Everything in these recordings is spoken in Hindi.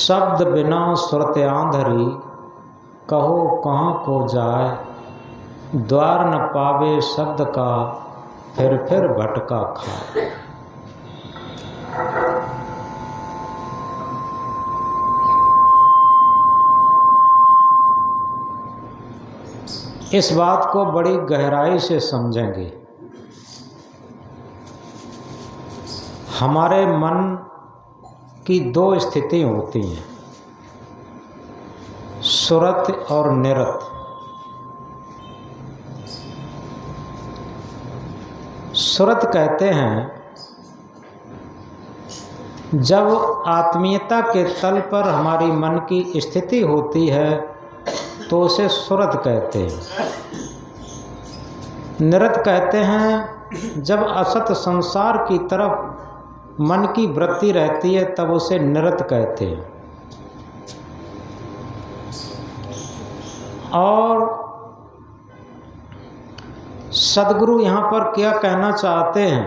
शब्द बिना सुरत आंधरी, कहो कहाँ को जाए। द्वार न पावे शब्द का, फिर भटका खाए। इस बात को बड़ी गहराई से समझेंगे। हमारे मन की दो स्थिति होती हैं, सुरत और निरत। सुरत कहते हैं जब आत्मीयता के तल पर हमारी मन की स्थिति होती है तो उसे सुरत कहते हैं। निरत कहते हैं जब असत संसार की तरफ मन की वृत्ति रहती है तब उसे निरत कहते हैं। और सदगुरु यहाँ पर क्या कहना चाहते हैं?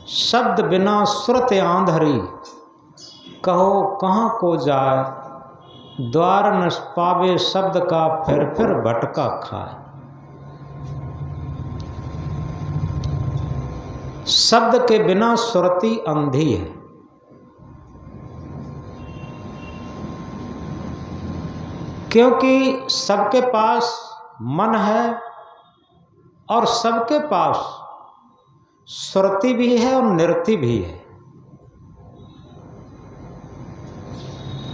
शब्द बिना सुरत आंधरी, कहो कहाँ को जाए। द्वार न पावे शब्द का, फिर भटका खाए। शब्द के बिना सुरती अंधी है। क्योंकि सबके पास मन है और सबके पास सुरती भी है और निरति भी है।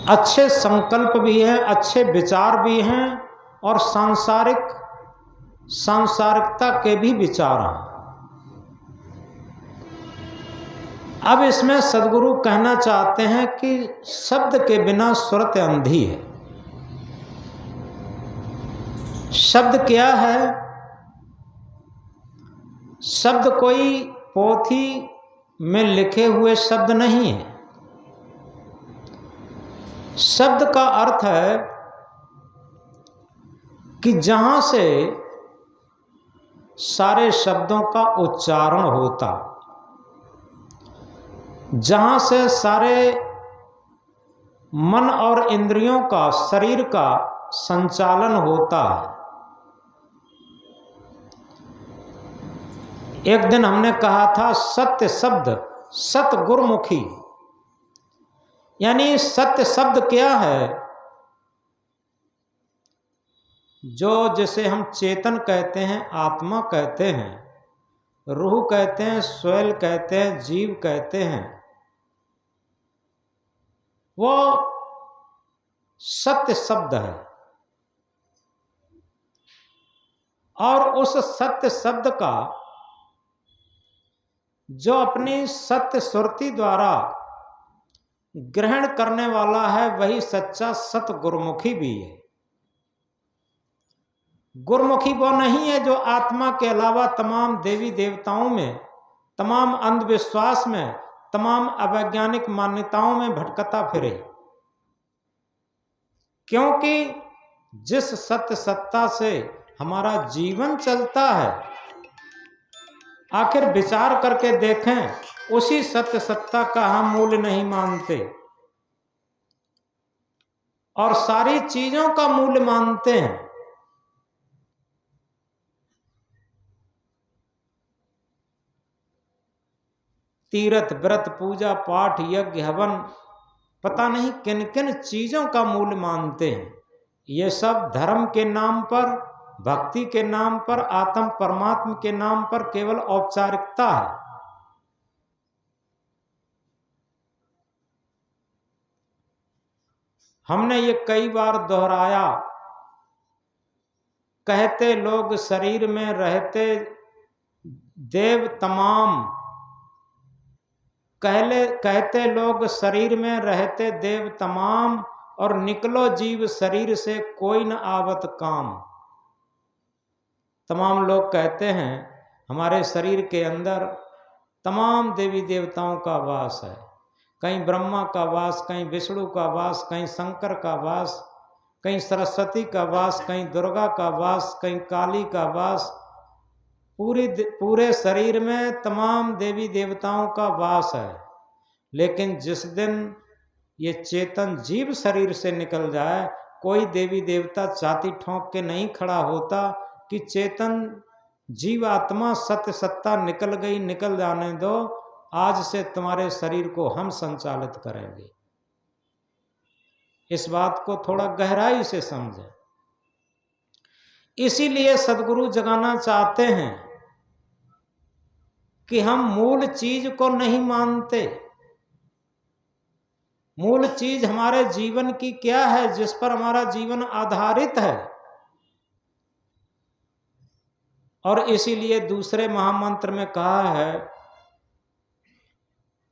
अच्छे संकल्प भी हैं, अच्छे विचार भी हैं और सांसारिकता के भी विचार हैं। अब इसमें सदगुरु कहना चाहते हैं कि शब्द के बिना सुरत अंधी है। शब्द क्या है? शब्द कोई पोथी में लिखे हुए शब्द नहीं है। शब्द का अर्थ है कि जहां से सारे शब्दों का उच्चारण होता, जहां से सारे मन और इंद्रियों का, शरीर का संचालन होता है। एक दिन हमने कहा था सत्य शब्द सत गुरमुखी, यानी सत्य शब्द क्या है? जो जिसे हम चेतन कहते हैं, आत्मा कहते हैं, रूह कहते हैं, स्वैल कहते हैं, जीव कहते हैं, वो सत्य शब्द है। और उस सत्य शब्द का जो अपनी सत्य सुरती द्वारा ग्रहण करने वाला है वही सच्चा सत गुरुमुखी भी है। गुरुमुखी वो नहीं है जो आत्मा के अलावा तमाम देवी देवताओं में, तमाम अंधविश्वास में, तमाम अवैज्ञानिक मान्यताओं में भटकता फिरे। क्योंकि जिस सत्य सत्ता से हमारा जीवन चलता है, आखिर विचार करके देखें, उसी सत्य सत्ता का हम मूल्य नहीं मानते और सारी चीजों का मूल्य मानते हैं। तीर्थ व्रत पूजा पाठ यज्ञ हवन, पता नहीं किन किन चीजों का मूल्य मानते हैं। ये सब धर्म के नाम पर, भक्ति के नाम पर, आत्म परमात्मा के नाम पर केवल औपचारिकता है। हमने ये कई बार दोहराया। कहते लोग शरीर में रहते देव तमाम, कहते लोग शरीर में रहते देव तमाम, और निकलो जीव शरीर से कोई न आवत काम। तमाम लोग कहते हैं हमारे शरीर के अंदर तमाम देवी देवताओं का वास है। कहीं ब्रह्मा का वास, कहीं विष्णु का वास, कहीं शंकर का वास, कहीं सरस्वती का वास, कहीं दुर्गा का वास, कहीं काली का वास। पूरे शरीर में तमाम देवी देवताओं का वास है। लेकिन जिस दिन ये चेतन जीव शरीर से निकल जाए, कोई देवी देवता छाती ठोंक के नहीं खड़ा होता कि चेतन जीवात्मा सत्य सत्ता निकल गई, निकल जाने दो, आज से तुम्हारे शरीर को हम संचालित करेंगे। इस बात को थोड़ा गहराई से समझें। इसीलिए सदगुरु जगाना चाहते हैं कि हम मूल चीज को नहीं मानते। मूल चीज हमारे जीवन की क्या है, जिस पर हमारा जीवन आधारित है। और इसीलिए दूसरे महामंत्र में कहा है,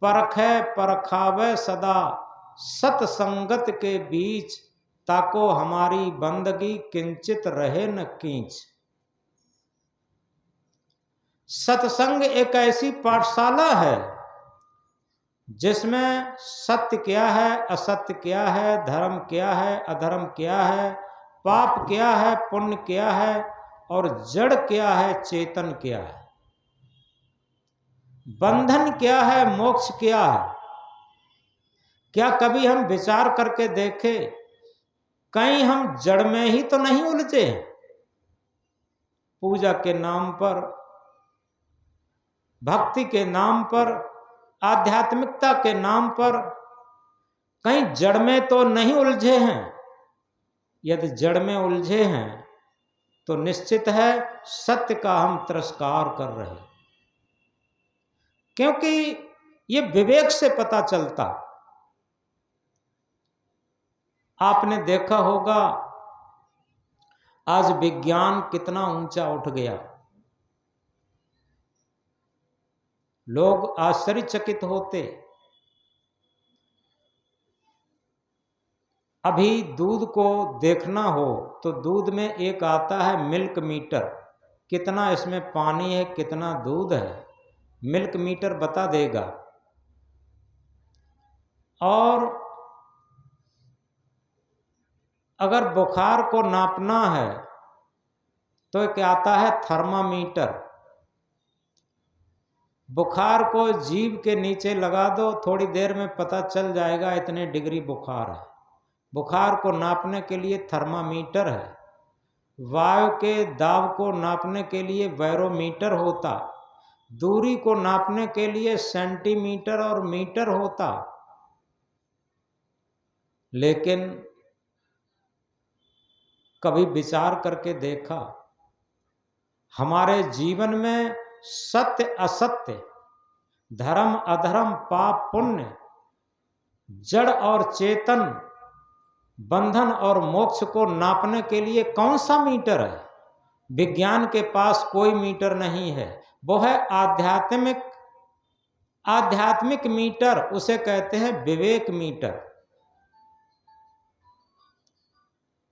परखै परखावे सदा सतसंगत के बीच, ताको हमारी बंदगी किंचित रहे न कींच। सत्संग एक ऐसी पाठशाला है जिसमें सत्य क्या है, असत्य क्या है, धर्म क्या है, अधर्म क्या है, पाप क्या है, पुण्य क्या है, और जड़ क्या है, चेतन क्या है, बंधन क्या है, मोक्ष क्या है। क्या कभी हम विचार करके देखें, कहीं हम जड़ में ही तो नहीं उलझे? पूजा के नाम पर, भक्ति के नाम पर, आध्यात्मिकता के नाम पर कहीं जड़ में तो नहीं उलझे हैं? यदि जड़ में उलझे हैं तो निश्चित है सत्य का हम तिरस्कार कर रहे हैं, क्योंकि ये विवेक से पता चलता। आपने देखा होगा आज विज्ञान कितना ऊंचा उठ गया। लोग आश्चर्यचकित होते। अभी दूध को देखना हो तो दूध में एक आता है मिल्क मीटर, कितना इसमें पानी है, कितना दूध है, मिल्क मीटर बता देगा। और अगर बुखार को नापना है तो एक आता है थर्मामीटर। बुखार को जीभ के नीचे लगा दो, थोड़ी देर में पता चल जाएगा इतने डिग्री बुखार है। बुखार को नापने के लिए थर्मामीटर है। वायु के दाब को नापने के लिए बैरोमीटर होता। दूरी को नापने के लिए सेंटीमीटर और मीटर होता। लेकिन कभी विचार करके देखा, हमारे जीवन में सत्य असत्य, धर्म अधर्म, पाप पुण्य, जड़ और चेतन, बंधन और मोक्ष को नापने के लिए कौन सा मीटर है? विज्ञान के पास कोई मीटर नहीं है। वो है आध्यात्मिक मीटर, उसे कहते हैं विवेक मीटर।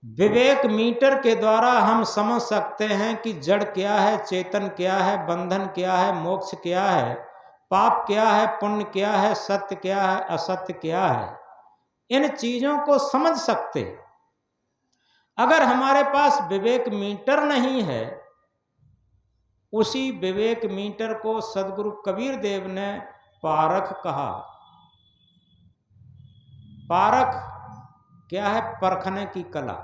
विवेक मीटर के द्वारा हम समझ सकते हैं कि जड़ क्या है, चेतन क्या है, बंधन क्या है, मोक्ष क्या है, पाप क्या है, पुण्य क्या है, सत्य क्या है, असत्य क्या है। इन चीजों को समझ सकते। अगर हमारे पास विवेक मीटर नहीं है, उसी विवेक मीटर को सदगुरु कबीर देव ने पारख कहा। पारख क्या है? परखने की कला।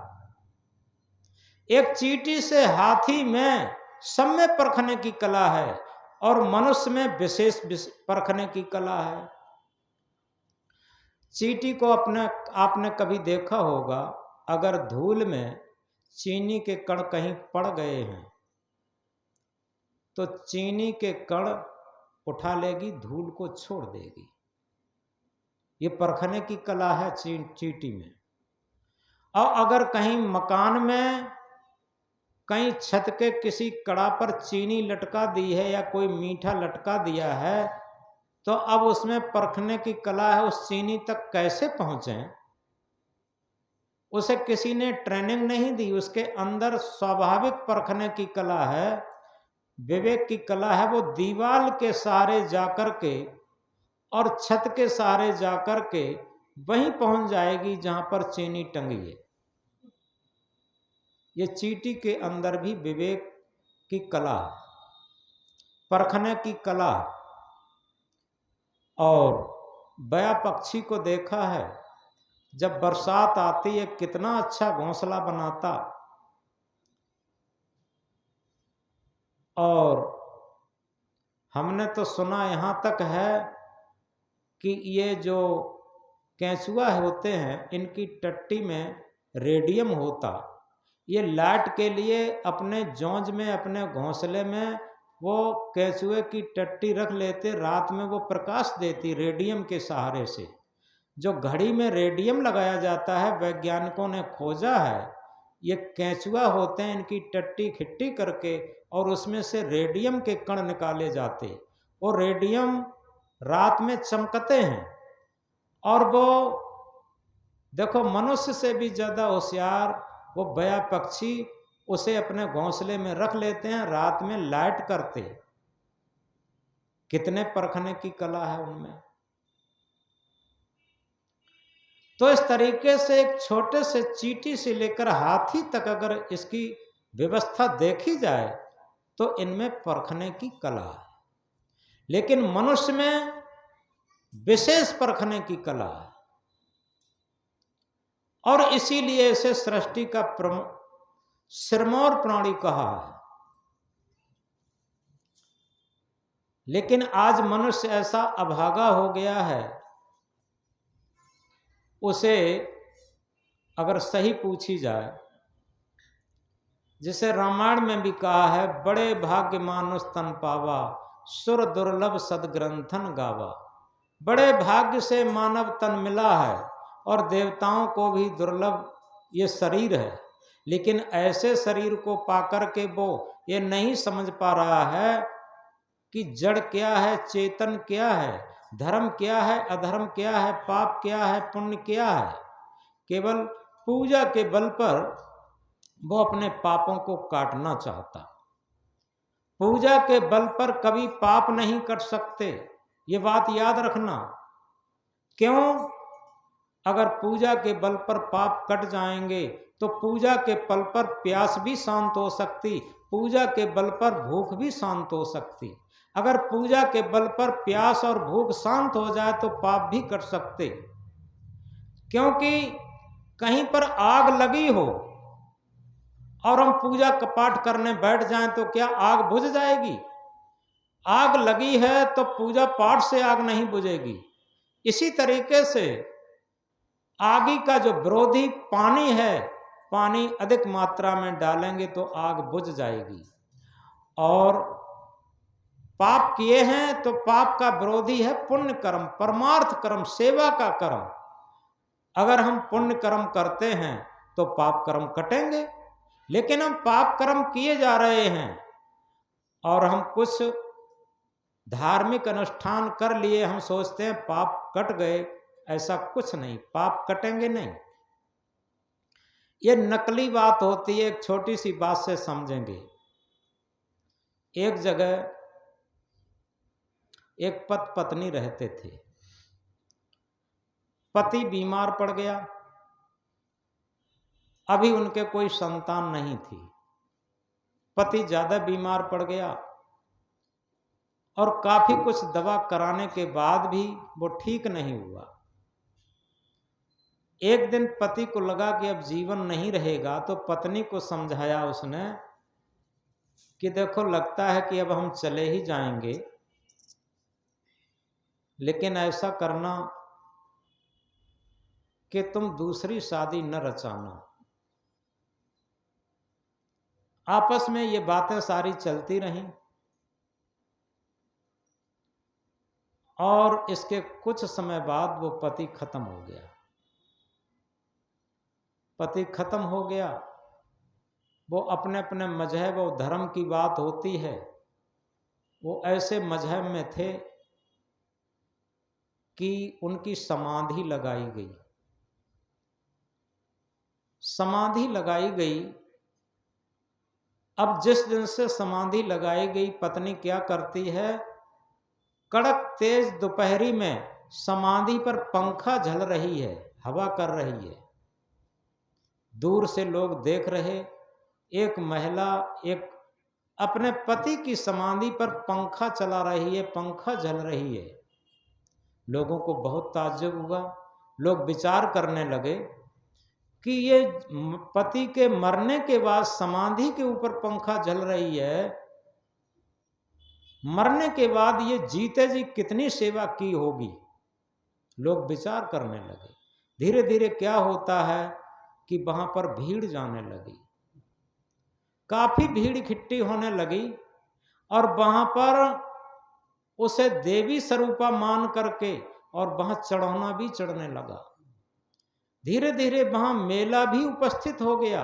एक चींटी से हाथी में सब में परखने की कला है, और मनुष्य में विशेष परखने की कला है। चींटी को आपने कभी देखा होगा, अगर धूल में चीनी के कण कहीं पड़ गए हैं तो चीनी के कण उठा लेगी, धूल को छोड़ देगी। ये परखने की कला है चींटी में। और अगर कहीं मकान में कहीं छत के किसी कड़ा पर चीनी लटका दी है या कोई मीठा लटका दिया है, तो अब उसमें परखने की कला है उस चीनी तक कैसे पहुंचे। उसे किसी ने ट्रेनिंग नहीं दी, उसके अंदर स्वाभाविक परखने की कला है, विवेक की कला है। वो दीवार के सहारे जाकर के और छत के सहारे जाकर के वहीं पहुंच जाएगी जहां पर चीनी टंगी है। ये चींटी के अंदर भी विवेक की कला, परखने की कला। और बया पक्षी को देखा है, जब बरसात आती है कितना अच्छा घोंसला बनाता। और हमने तो सुना, यहाँ तक है कि ये जो केंचुआ होते हैं इनकी टट्टी में रेडियम होता। ये लाइट के लिए अपने जौंज में, अपने घोंसले में वो केंचुए की टट्टी रख लेते, रात में वो प्रकाश देती रेडियम के सहारे से। जो घड़ी में रेडियम लगाया जाता है, वैज्ञानिकों ने खोजा है ये केंचुआ होते हैं, इनकी टट्टी खिट्टी करके और उसमें से रेडियम के कण निकाले जाते और रेडियम रात में चमकते हैं। और वो देखो मनुष्य से भी ज्यादा होशियार वो बया पक्षी उसे अपने घोंसले में रख लेते हैं, रात में लाइट करते। कितने परखने की कला है उनमें। तो इस तरीके से एक छोटे से चींटी से लेकर हाथी तक अगर इसकी व्यवस्था देखी जाए तो इनमें परखने की कला है। लेकिन मनुष्य में विशेष परखने की कला है और इसीलिए इसे सृष्टि का सिरमौर प्राणी कहा है। लेकिन आज मनुष्य ऐसा अभागा हो गया है, उसे अगर सही पूछी जाए, जिसे रामायण में भी कहा है, बड़े भाग्य मानुष तन पावा, सुर दुर्लभ सदग्रंथन गावा। बड़े भाग्य से मानव तन मिला है और देवताओं को भी दुर्लभ ये शरीर है। लेकिन ऐसे शरीर को पाकर के वो ये नहीं समझ पा रहा है कि जड़ क्या है, चेतन क्या है, धर्म क्या है, अधर्म क्या है, पाप क्या है, पुण्य क्या है। केवल पूजा के बल पर वो अपने पापों को काटना चाहता। पूजा के बल पर कभी पाप नहीं कर सकते, ये बात याद रखना। क्यों? अगर पूजा के बल पर पाप कट जाएंगे तो पूजा के बल पर प्यास भी शांत हो सकती, पूजा के बल पर भूख भी शांत हो सकती। अगर पूजा के बल पर प्यास और भूख शांत हो जाए तो पाप भी कट सकते। क्योंकि कहीं पर आग लगी हो और हम पूजा का पाठ करने बैठ जाएं तो क्या आग बुझ जाएगी? आग लगी है तो पूजा पाठ से आग नहीं बुझेगी। इसी तरीके से आगी का जो विरोधी पानी है, पानी अधिक मात्रा में डालेंगे तो आग बुझ जाएगी। और पाप किए हैं तो पाप का विरोधी है पुण्य कर्म, परमार्थ कर्म, सेवा का कर्म। अगर हम पुण्य कर्म करते हैं तो पाप कर्म कटेंगे। लेकिन हम पाप कर्म किए जा रहे हैं और हम कुछ धार्मिक अनुष्ठान कर लिए, हम सोचते हैं पाप कट गए। ऐसा कुछ नहीं, पाप कटेंगे नहीं। ये नकली बात होती है। एक छोटी सी बात से समझेंगे। एक जगह एक पति पत्नी रहते थे। पति बीमार पड़ गया, अभी उनके कोई संतान नहीं थी। पति ज्यादा बीमार पड़ गया और काफी कुछ दवा कराने के बाद भी वो ठीक नहीं हुआ। एक दिन पति को लगा कि अब जीवन नहीं रहेगा, तो पत्नी को समझाया उसने कि देखो लगता है कि अब हम चले ही जाएंगे, लेकिन ऐसा करना कि तुम दूसरी शादी न रचाना। आपस में ये बातें सारी चलती रहीं और इसके कुछ समय बाद वो पति खत्म हो गया। पति खत्म हो गया, वो अपने अपने मजहब और धर्म की बात होती है, वो ऐसे मजहब में थे कि उनकी समाधि लगाई गई। समाधि लगाई गई। अब जिस दिन से समाधि लगाई गई, पत्नी क्या करती है, कड़क तेज दोपहरी में समाधि पर पंखा झल रही है, हवा कर रही है। दूर से लोग देख रहे, एक महिला एक अपने पति की समाधि पर पंखा चला रही है, पंखा झल रही है। लोगों को बहुत ताज्जुब हुआ। लोग विचार करने लगे कि ये पति के मरने के बाद समाधि के ऊपर पंखा जल रही है, मरने के बाद ये जीते जी कितनी सेवा की होगी। लोग विचार करने लगे। धीरे धीरे क्या होता है कि वहां पर भीड़ जाने लगी, काफी भीड़ इकट्ठी होने लगी और वहां पर उसे देवी स्वरूपा मान करके और वहां चढ़ाना भी चढ़ने लगा। धीरे धीरे वहां मेला भी उपस्थित हो गया,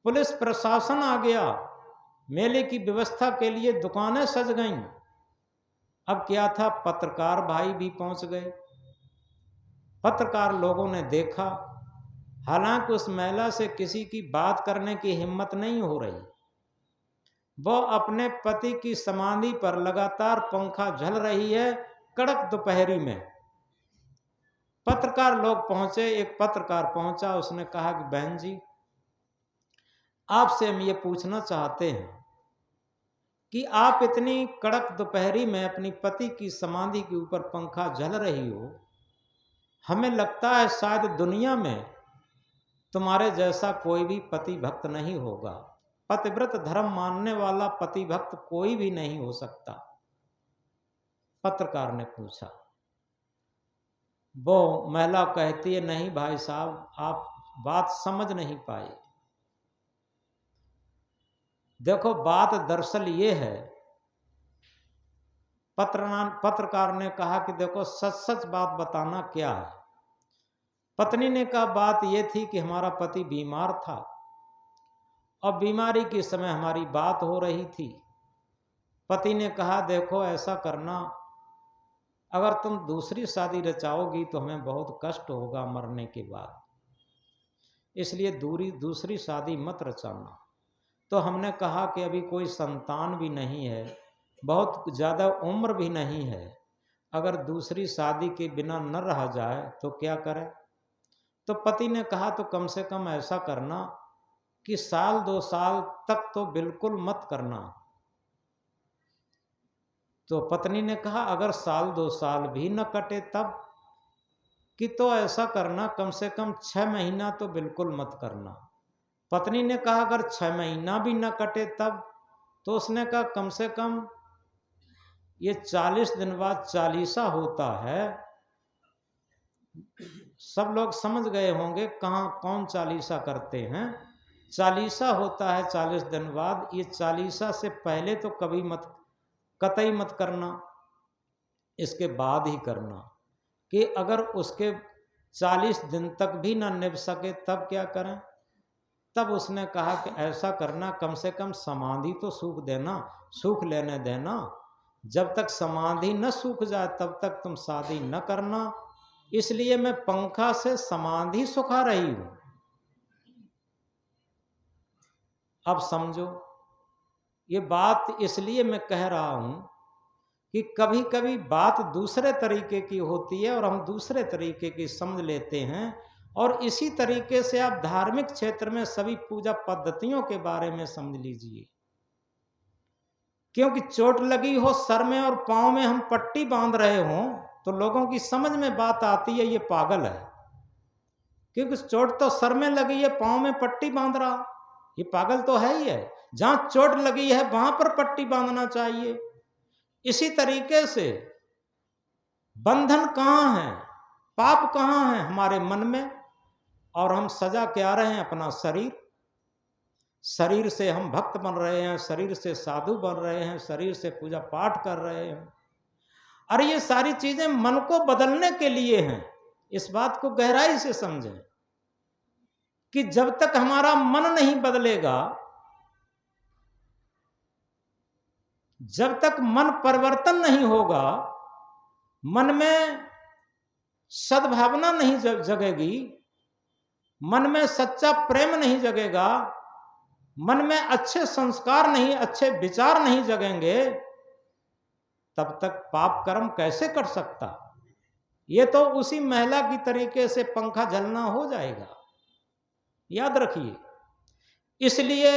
पुलिस प्रशासन आ गया, मेले की व्यवस्था के लिए दुकानें सज गईं। अब क्या था, पत्रकार भाई भी पहुंच गए। पत्रकार लोगों ने देखा, हालांकि उस महिला से किसी की बात करने की हिम्मत नहीं हो रही। वह अपने पति की समाधि पर लगातार पंखा झल रही है कड़क दोपहरी में। पत्रकार लोग पहुंचे, एक पत्रकार पहुंचा, उसने कहा कि बहन जी, आपसे हम ये पूछना चाहते हैं कि आप इतनी कड़क दोपहरी में अपनी पति की समाधि के ऊपर पंखा झल रही हो, हमें लगता है शायद दुनिया में तुम्हारे जैसा कोई भी पति भक्त नहीं होगा, पतिव्रत धर्म मानने वाला पति भक्त कोई भी नहीं हो सकता। पत्रकार ने पूछा। वो महिला कहती है, नहीं भाई साहब, आप बात समझ नहीं पाए। देखो, बात दरअसल ये है, पत्रकार ने कहा कि देखो, सच सच बात बताना क्या है। पत्नी ने कहा, बात यह थी कि हमारा पति बीमार था और बीमारी के समय हमारी बात हो रही थी। पति ने कहा, देखो ऐसा करना, अगर तुम दूसरी शादी रचाओगी तो हमें बहुत कष्ट होगा मरने के बाद, इसलिए दूसरी शादी मत रचाना। तो हमने कहा कि अभी कोई संतान भी नहीं है, बहुत ज़्यादा उम्र भी नहीं है, अगर दूसरी शादी के बिना न रहा जाए तो क्या करें। तो पति ने कहा, तो कम से कम ऐसा करना कि 1-2 साल तक तो बिल्कुल मत करना। तो पत्नी ने कहा, अगर 1-2 साल भी न कटे तब कि तो ऐसा करना, कम से कम 6 महीना तो बिल्कुल मत करना। पत्नी ने कहा, अगर 6 महीना भी न कटे तब, तो उसने कहा कम से कम ये 40 दिन बाद चालीसा होता है। सब लोग समझ गए होंगे कहाँ कौन चालीसा करते हैं। चालीसा होता है 40 दिन बाद। ये चालीसा से पहले तो कभी मत, कतई मत करना, इसके बाद ही करना। कि अगर उसके 40 दिन तक भी ना निभ सके तब क्या करें। तब उसने कहा कि ऐसा करना, कम से कम समाधि तो सूख देना, सूख लेने देना। जब तक समाधि न सूख जाए तब तक तुम शादी न करना। इसलिए मैं पंखा से समाधि सुखा रही हूं। अब समझो, ये बात इसलिए मैं कह रहा हूं कि कभी कभी बात दूसरे तरीके की होती है और हम दूसरे तरीके की समझ लेते हैं। और इसी तरीके से आप धार्मिक क्षेत्र में सभी पूजा पद्धतियों के बारे में समझ लीजिए। क्योंकि चोट लगी हो सर में और पांव में हम पट्टी बांध रहे हों तो लोगों की समझ में बात आती है ये पागल है, क्योंकि चोट तो सर में लगी है, पांव में पट्टी बांध रहा, ये पागल तो है ही है। जहां चोट लगी है वहां पर पट्टी बांधना चाहिए। इसी तरीके से बंधन कहां है, पाप कहां है, हमारे मन में। और हम सजा क्या रहे हैं, अपना शरीर। शरीर से हम भक्त बन रहे हैं, शरीर से साधु बन रहे हैं, शरीर से पूजा पाठ कर रहे हैं। अरे ये सारी चीजें मन को बदलने के लिए हैं। इस बात को गहराई से समझें कि जब तक हमारा मन नहीं बदलेगा, जब तक मन परिवर्तन नहीं होगा, मन में सद्भावना नहीं जगेगी, मन में सच्चा प्रेम नहीं जगेगा, मन में अच्छे संस्कार नहीं, अच्छे विचार नहीं जगेंगे, तब तक पाप कर्म कैसे कर सकता। ये तो उसी महिला की तरीके से पंखा झलना हो जाएगा, याद रखिए। इसलिए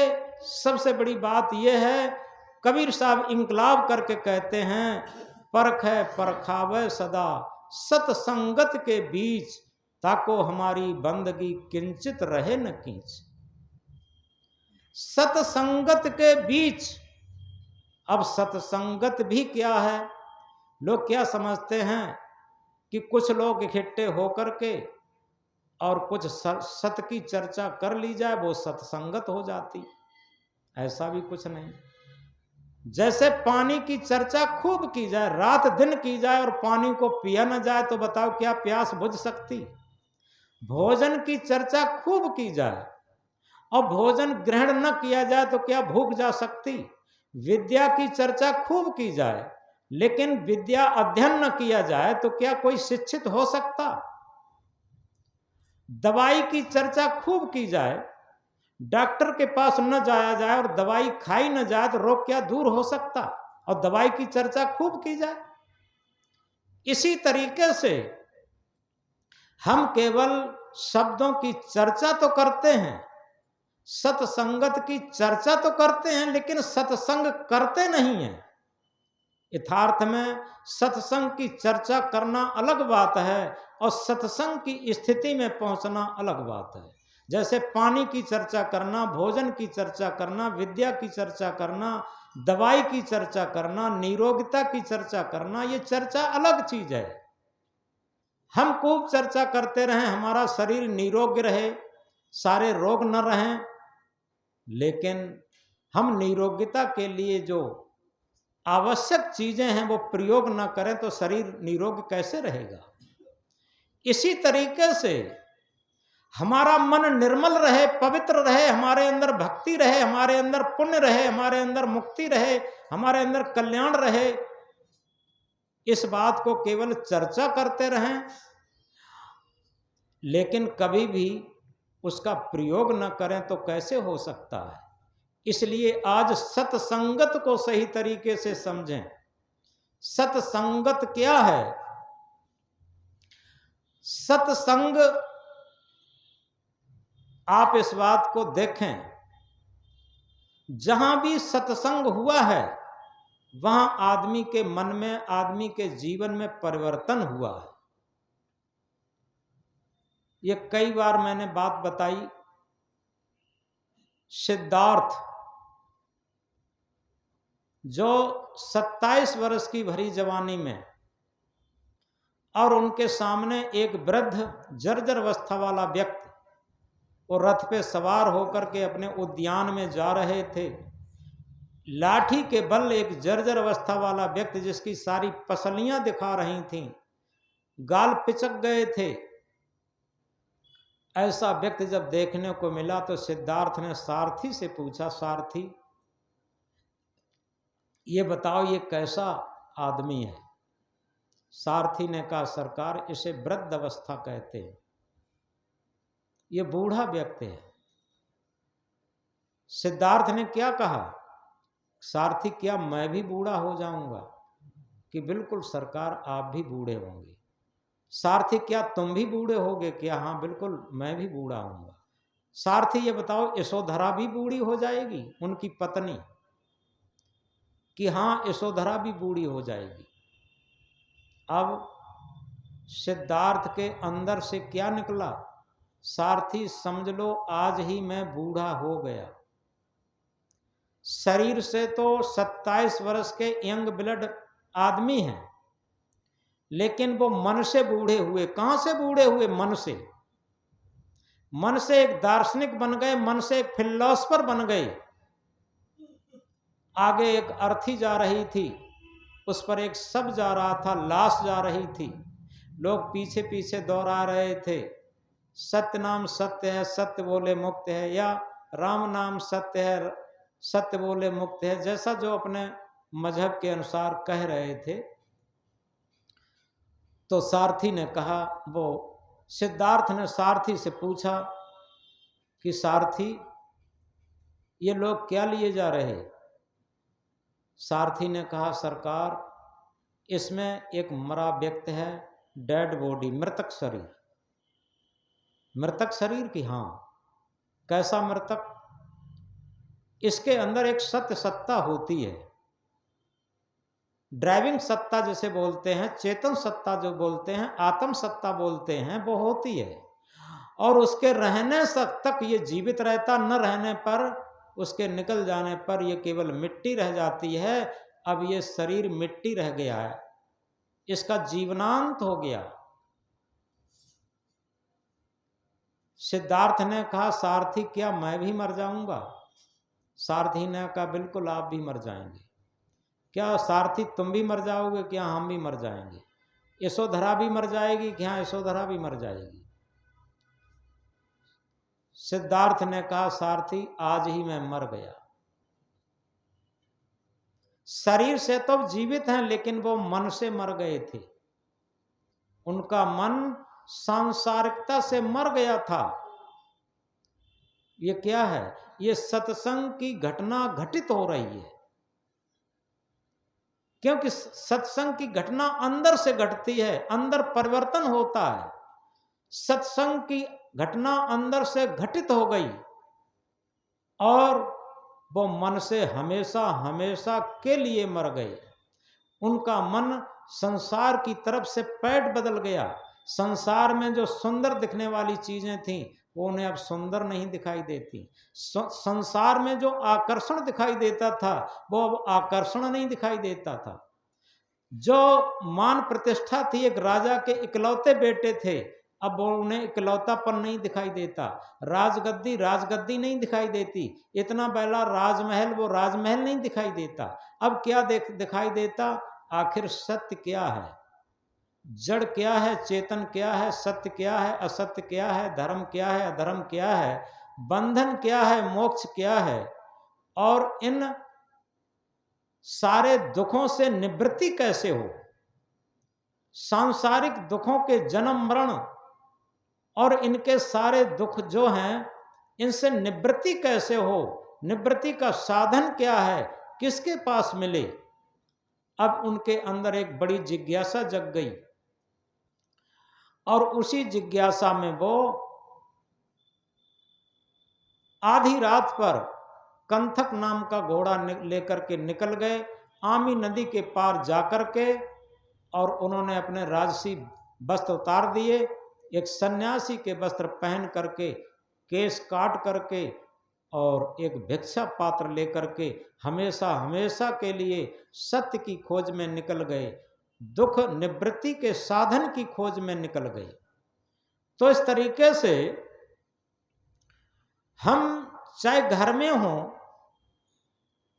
सबसे बड़ी बात यह है, कबीर साहब इंकलाब करके कहते हैं, परख है परखावे सदा सतसंगत के बीच, ताको हमारी बंदगी किंचित रहे न कींच। सतसंगत के बीच, अब सतसंगत भी क्या है? लोग क्या समझते हैं कि कुछ लोग इकट्ठे होकर के और कुछ सत की चर्चा कर ली जाए वो सत्संगत हो जाती। ऐसा भी कुछ नहीं। जैसे पानी की चर्चा खूब की जाए, रात दिन की जाए और पानी को पिया न जाए तो बताओ क्या प्यास बुझ सकती? भोजन की चर्चा खूब की जाए और भोजन ग्रहण न किया जाए तो क्या भूख जा सकती? विद्या की चर्चा खूब की जाए लेकिन विद्या अध्ययन न किया जाए तो क्या कोई शिक्षित हो सकता? दवाई की चर्चा खूब की जाए, डॉक्टर के पास न जाया जाए और दवाई खाई न जाए तो रोग क्या दूर हो सकता? और दवाई की चर्चा खूब की जाए। इसी तरीके से हम केवल शब्दों की चर्चा तो करते हैं, सत्संगत की चर्चा तो करते हैं, लेकिन सत्संग करते नहीं हैं। यथार्थ में सत्संग की चर्चा करना अलग बात है और सत्संग की स्थिति में पहुंचना अलग बात है। जैसे पानी की चर्चा करना, भोजन की चर्चा करना, विद्या की चर्चा करना, दवाई की चर्चा करना, निरोगिता की चर्चा करना, ये चर्चा अलग चीज है। हम खूब चर्चा करते रहें, हमारा शरीर निरोग रहे, सारे रोग न रहें, लेकिन हम निरोगिता के लिए जो आवश्यक चीजें हैं वो प्रयोग न करें तो शरीर निरोग कैसे रहेगा? इसी तरीके से हमारा मन निर्मल रहे, पवित्र रहे, हमारे अंदर भक्ति रहे, हमारे अंदर पुण्य रहे, हमारे अंदर मुक्ति रहे, हमारे अंदर कल्याण रहे, इस बात को केवल चर्चा करते रहें लेकिन कभी भी उसका प्रयोग न करें तो कैसे हो सकता है? इसलिए आज सत्संगत को सही तरीके से समझें। सत्संगत क्या है? सत्संग, आप इस बात को देखें, जहां भी सत्संग हुआ है वहां आदमी के मन में, आदमी के जीवन में परिवर्तन हुआ है। ये कई बार मैंने बात बताई। सिद्धार्थ जो 27 वर्ष की भरी जवानी में और उनके सामने एक वृद्ध जर्जर अवस्था वाला व्यक्ति वो रथ पे सवार होकर के अपने उद्यान में जा रहे थे। लाठी के बल एक जर्जर अवस्था वाला व्यक्ति जिसकी सारी पसलियां दिखा रही थीं, गाल पिचक गए थे, ऐसा व्यक्ति जब देखने को मिला तो सिद्धार्थ ने सारथी से पूछा, सारथी ये बताओ ये कैसा आदमी है? सारथी ने कहा, सरकार इसे वृद्ध अवस्था कहते हैं, ये बूढ़ा व्यक्ति है। सिद्धार्थ ने क्या कहा, सारथी क्या मैं भी बूढ़ा हो जाऊंगा? कि बिल्कुल सरकार आप भी बूढ़े होंगे। सारथी क्या तुम भी बूढ़े होगे? क्या हाँ बिल्कुल मैं भी बूढ़ा होऊंगा। सारथी ये बताओ यशोधरा भी बूढ़ी हो जाएगी? उनकी पत्नी कि हाँ यशोधरा भी बूढ़ी हो जाएगी। अब सिद्धार्थ के अंदर से क्या निकला, सारथी समझ लो आज ही मैं बूढ़ा हो गया। शरीर से तो 27 वर्ष के यंग ब्लड आदमी हैं, लेकिन वो मन से बूढ़े हुए। कहां से बूढ़े हुए? मन से। मन से एक दार्शनिक बन गए, मन से एक फिलोसफर बन गए। आगे एक अर्थी जा रही थी, उस पर एक शव जा रहा था, लाश जा रही थी, लोग पीछे पीछे दौड़ा रहे थे। सत्य नाम सत्य है, सत्य बोले मुक्त है, या राम नाम सत्य है, सत्य बोले मुक्त है, जैसा जो अपने मजहब के अनुसार कह रहे थे। तो सारथी ने कहा, वो सिद्धार्थ ने सारथी से पूछा कि सारथी ये लोग क्या लिए जा रहे? सारथी ने कहा, सरकार इसमें एक मरा व्यक्ति है, डेड बॉडी, मृतक शरीर। मृतक शरीर की? हाँ। कैसा मृतक? इसके अंदर एक सत्य सत्ता होती है, ड्राइविंग सत्ता जैसे बोलते हैं, चेतन सत्ता जो बोलते हैं, आत्म सत्ता बोलते हैं, वो होती है। और उसके रहने तक ये जीवित रहता, न रहने पर, उसके निकल जाने पर ये केवल मिट्टी रह जाती है। अब ये शरीर मिट्टी रह गया है, इसका जीवनांत हो गया। सिद्धार्थ ने कहा, सारथी क्या मैं भी मर जाऊंगा? सारथी ने कहा, बिल्कुल आप भी मर जाएंगे। क्या सारथी तुम भी मर जाओगे? क्या हम भी मर जाएंगे? यशोधरा भी मर जाएगी? क्या यशोधरा भी मर जाएगी? सिद्धार्थ ने कहा, सारथी आज ही मैं मर गया। शरीर से तो जीवित हैं, लेकिन वो मन से मर गए थे। उनका मन सांसारिकता से मर गया था। ये क्या है? ये सत्संग की घटना घटित हो रही है, क्योंकि सत्संग की घटना अंदर से घटती है, अंदर परिवर्तन होता है। सत्संग की घटना अंदर से घटित हो गई और वो मन से हमेशा हमेशा के लिए मर गए। उनका मन संसार की तरफ से पैठ बदल गया। संसार में जो सुंदर दिखने वाली चीजें थीं, वो उन्हें अब सुंदर नहीं दिखाई देती। संसार में जो आकर्षण दिखाई देता था, वो अब आकर्षण नहीं दिखाई देता था। जो मान प्रतिष्ठा थी, एक राजा के इकलौते बेटे थे, अब वो उन्हें इकलौतापन नहीं दिखाई देता। राजगद्दी राजगद्दी नहीं दिखाई देती। इतना बड़ा राजमहल, वो राजमहल नहीं दिखाई देता। अब क्या दिखाई देता? आखिर सत्य क्या है, जड़ क्या है, चेतन क्या है, सत्य क्या है, असत्य क्या है, धर्म क्या है, अधर्म क्या है, बंधन क्या है, मोक्ष क्या है, और इन सारे दुखों से निवृत्ति कैसे हो। सांसारिक दुखों के जन्म मरण और इनके सारे दुख जो हैं, इनसे निवृत्ति कैसे हो, निवृत्ति का साधन क्या है, किसके पास मिले। अब उनके अंदर एक बड़ी जिज्ञासा जग गई और उसी जिज्ञासा में वो आधी रात पर कंथक नाम का घोड़ा लेकर के निकल गए, आमी नदी के पार जाकर के, और उन्होंने अपने राजसी वस्त्र उतार दिए, एक सन्यासी के वस्त्र पहन करके, केस काट करके, और एक भिक्षा पात्र लेकर के हमेशा हमेशा के लिए सत्य की खोज में निकल गए, दुख निवृत्ति के साधन की खोज में निकल गए। तो इस तरीके से हम चाहे घर में हों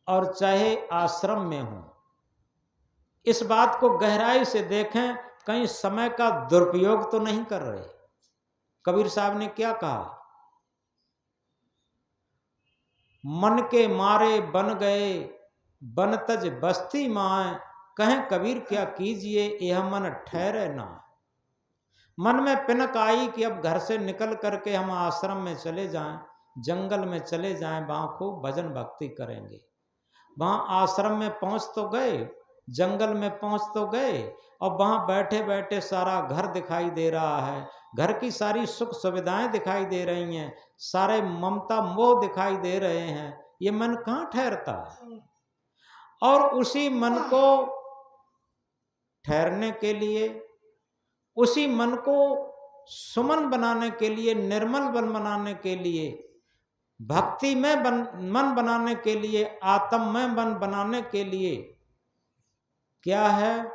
और चाहे आश्रम में हों, इस बात को गहराई से देखें, कहीं समय का दुरुपयोग तो नहीं कर रहे। कबीर साहब ने क्या कहा? मन के मारे बन गए बन तज बस्ती माए, कहें कबीर क्या कीजिए यह मन ठहरे ना। मन में पिनक आई कि अब घर से निकल करके हम आश्रम में चले जाएं, जंगल में चले जाएं, वहां खूब भजन भक्ति करेंगे। वहां आश्रम में पहुंच तो गए, जंगल में पहुंच तो गए, और वहां बैठे बैठे सारा घर दिखाई दे रहा है, घर की सारी सुख सुविधाएं दिखाई दे रही हैं, सारे ममता मोह दिखाई दे रहे हैं। ये मन कहाँ ठहरता है? और उसी मन को ठहरने के लिए, उसी मन को सुमन बनाने के लिए, निर्मल बन बनाने के लिए, भक्ति में मन बनाने के लिए, आत्म में मन बनाने के लिए क्या है?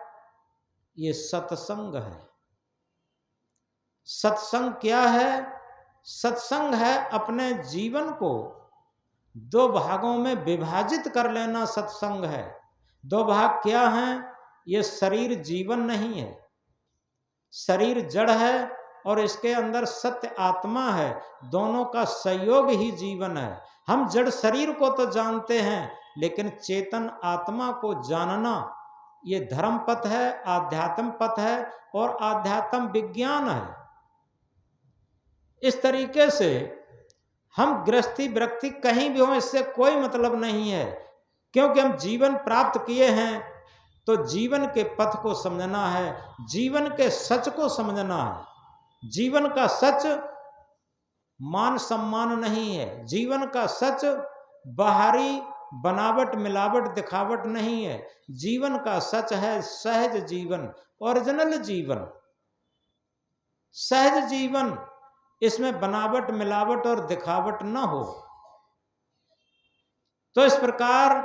ये सत्संग है। सत्संग क्या है? सत्संग है अपने जीवन को दो भागों में विभाजित कर लेना। सत्संग है। दो भाग क्या हैं? ये शरीर जीवन नहीं है, शरीर जड़ है और इसके अंदर सत्य आत्मा है। दोनों का सहयोग ही जीवन है। हम जड़ शरीर को तो जानते हैं, लेकिन चेतन आत्मा को जानना ये धर्म पथ है, आध्यात्म पथ है, और आध्यात्म विज्ञान है। इस तरीके से हम गृहस्थी विरक्ति कहीं भी हो, इससे कोई मतलब नहीं है, क्योंकि हम जीवन प्राप्त किए हैं तो जीवन के पथ को समझना है, जीवन के सच को समझना है। जीवन का सच मान सम्मान नहीं है, जीवन का सच बाहरी बनावट मिलावट दिखावट नहीं है। जीवन का सच है सहज जीवन, ओरिजिनल जीवन, सहज जीवन। इसमें बनावट मिलावट और दिखावट न हो। तो इस प्रकार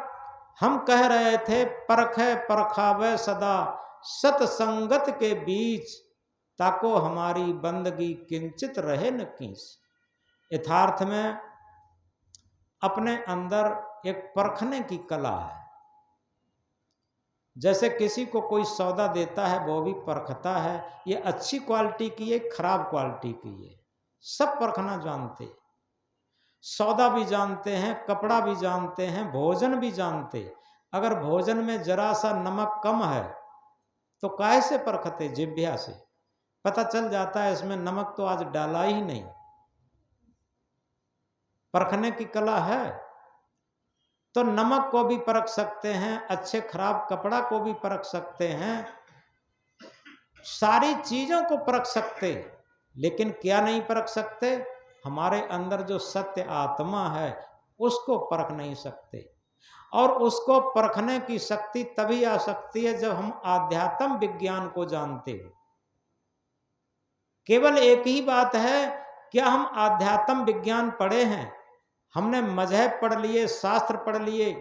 हम कह रहे थे, परखै परखावे सदा सतसंगत के बीच, ताको हमारी बंदगी किंचित रहे न कीस। यथार्थ में अपने अंदर एक परखने की कला है। जैसे किसी को कोई सौदा देता है वो भी परखता है, ये अच्छी क्वालिटी की है खराब क्वालिटी की है, सब परखना जानते। सौदा भी जानते हैं, कपड़ा भी जानते हैं, भोजन भी जानते। अगर भोजन में जरा सा नमक कम है तो काहे से परखते? जिह्वा से पता चल जाता है इसमें नमक तो आज डाला ही नहीं। परखने की कला है। तो नमक को भी परख सकते हैं, अच्छे खराब कपड़ा को भी परख सकते हैं, सारी चीजों को परख सकते। लेकिन क्या नहीं परख सकते? हमारे अंदर जो सत्य आत्मा है उसको परख नहीं सकते। और उसको परखने की शक्ति तभी आ सकती है जब हम आध्यात्म विज्ञान को जानते हो। केवल एक ही बात है, क्या हम आध्यात्म विज्ञान पढ़े हैं? हमने मजहब पढ़ लिए, शास्त्र पढ़ लिए,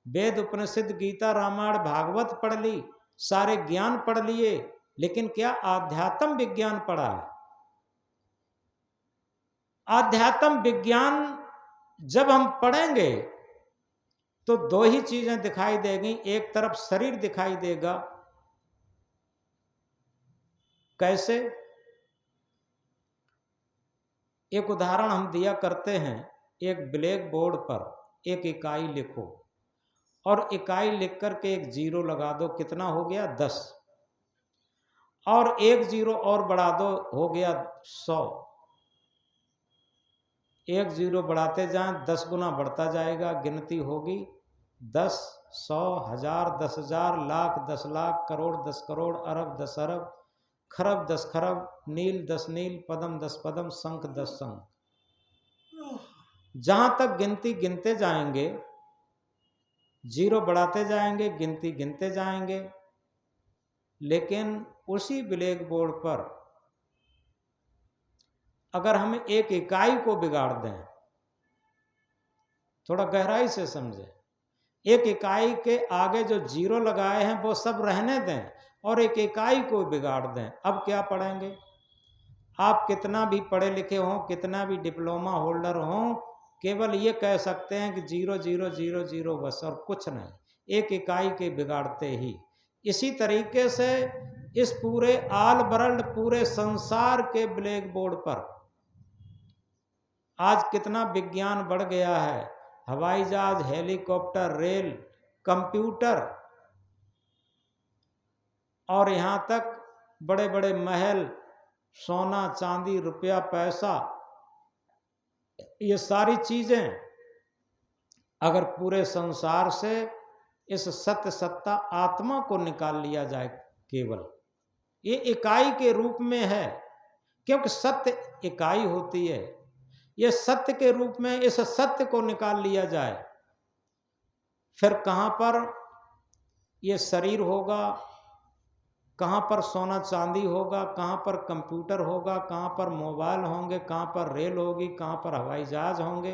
वेद उपनिषद गीता रामायण भागवत पढ़ ली, सारे ज्ञान पढ़ लिए, लेकिन क्या आध्यात्म विज्ञान पढ़ा है? आध्यात्म विज्ञान जब हम पढ़ेंगे तो दो ही चीजें दिखाई देगी। एक तरफ शरीर दिखाई देगा। कैसे? एक उदाहरण हम दिया करते हैं, एक ब्लैक बोर्ड पर एक इकाई लिखो और इकाई लिख करके एक जीरो लगा दो, कितना हो गया? 10। और एक जीरो और बढ़ा दो, हो गया 100। एक जीरो बढ़ाते जाएं 10 गुना बढ़ता जाएगा, गिनती होगी 10, 100, 1000, 10,000, लाख, 10 लाख, करोड़, 10 करोड़, अरब, 10 अरब, खरब, 10 खरब, नील, 10 नील, पदम, 10 पदम, शंख, 10 शंख। जहां तक गिनती गिनते जाएंगे, जीरो बढ़ाते जाएंगे, गिनती गिनते जाएंगे, लेकिन उसी ब्लैक बोर्ड पर अगर हम एक इकाई को बिगाड़ दें, थोड़ा गहराई से समझें, एक इकाई के आगे जो जीरो लगाए हैं वो सब रहने दें और एक इकाई को बिगाड़ दें, अब क्या पढ़ेंगे? आप कितना भी पढ़े लिखे हों, कितना भी डिप्लोमा होल्डर हों, केवल ये कह सकते हैं कि 0 0 0 0 बस, और कुछ नहीं, एक इकाई के बिगाड़ते ही। इसी तरीके से इस पूरे आल वर्ल्ड, पूरे संसार के ब्लैक बोर्ड पर आज कितना विज्ञान बढ़ गया है। हवाई जहाज, हेलीकॉप्टर, रेल, कंप्यूटर, और यहाँ तक बड़े बड़े महल, सोना चांदी रुपया पैसा, ये सारी चीजें अगर पूरे संसार से इस सत्य सत्ता आत्मा को निकाल लिया जाए, केवल ये इकाई के रूप में है, क्योंकि सत्य इकाई होती है, ये सत्य के रूप में इस सत्य को निकाल लिया जाए, फिर कहाँ पर ये शरीर होगा, कहाँ पर सोना चांदी होगा, कहाँ पर कंप्यूटर होगा, कहाँ पर मोबाइल होंगे, कहाँ पर रेल होगी, कहाँ पर हवाई जहाज होंगे,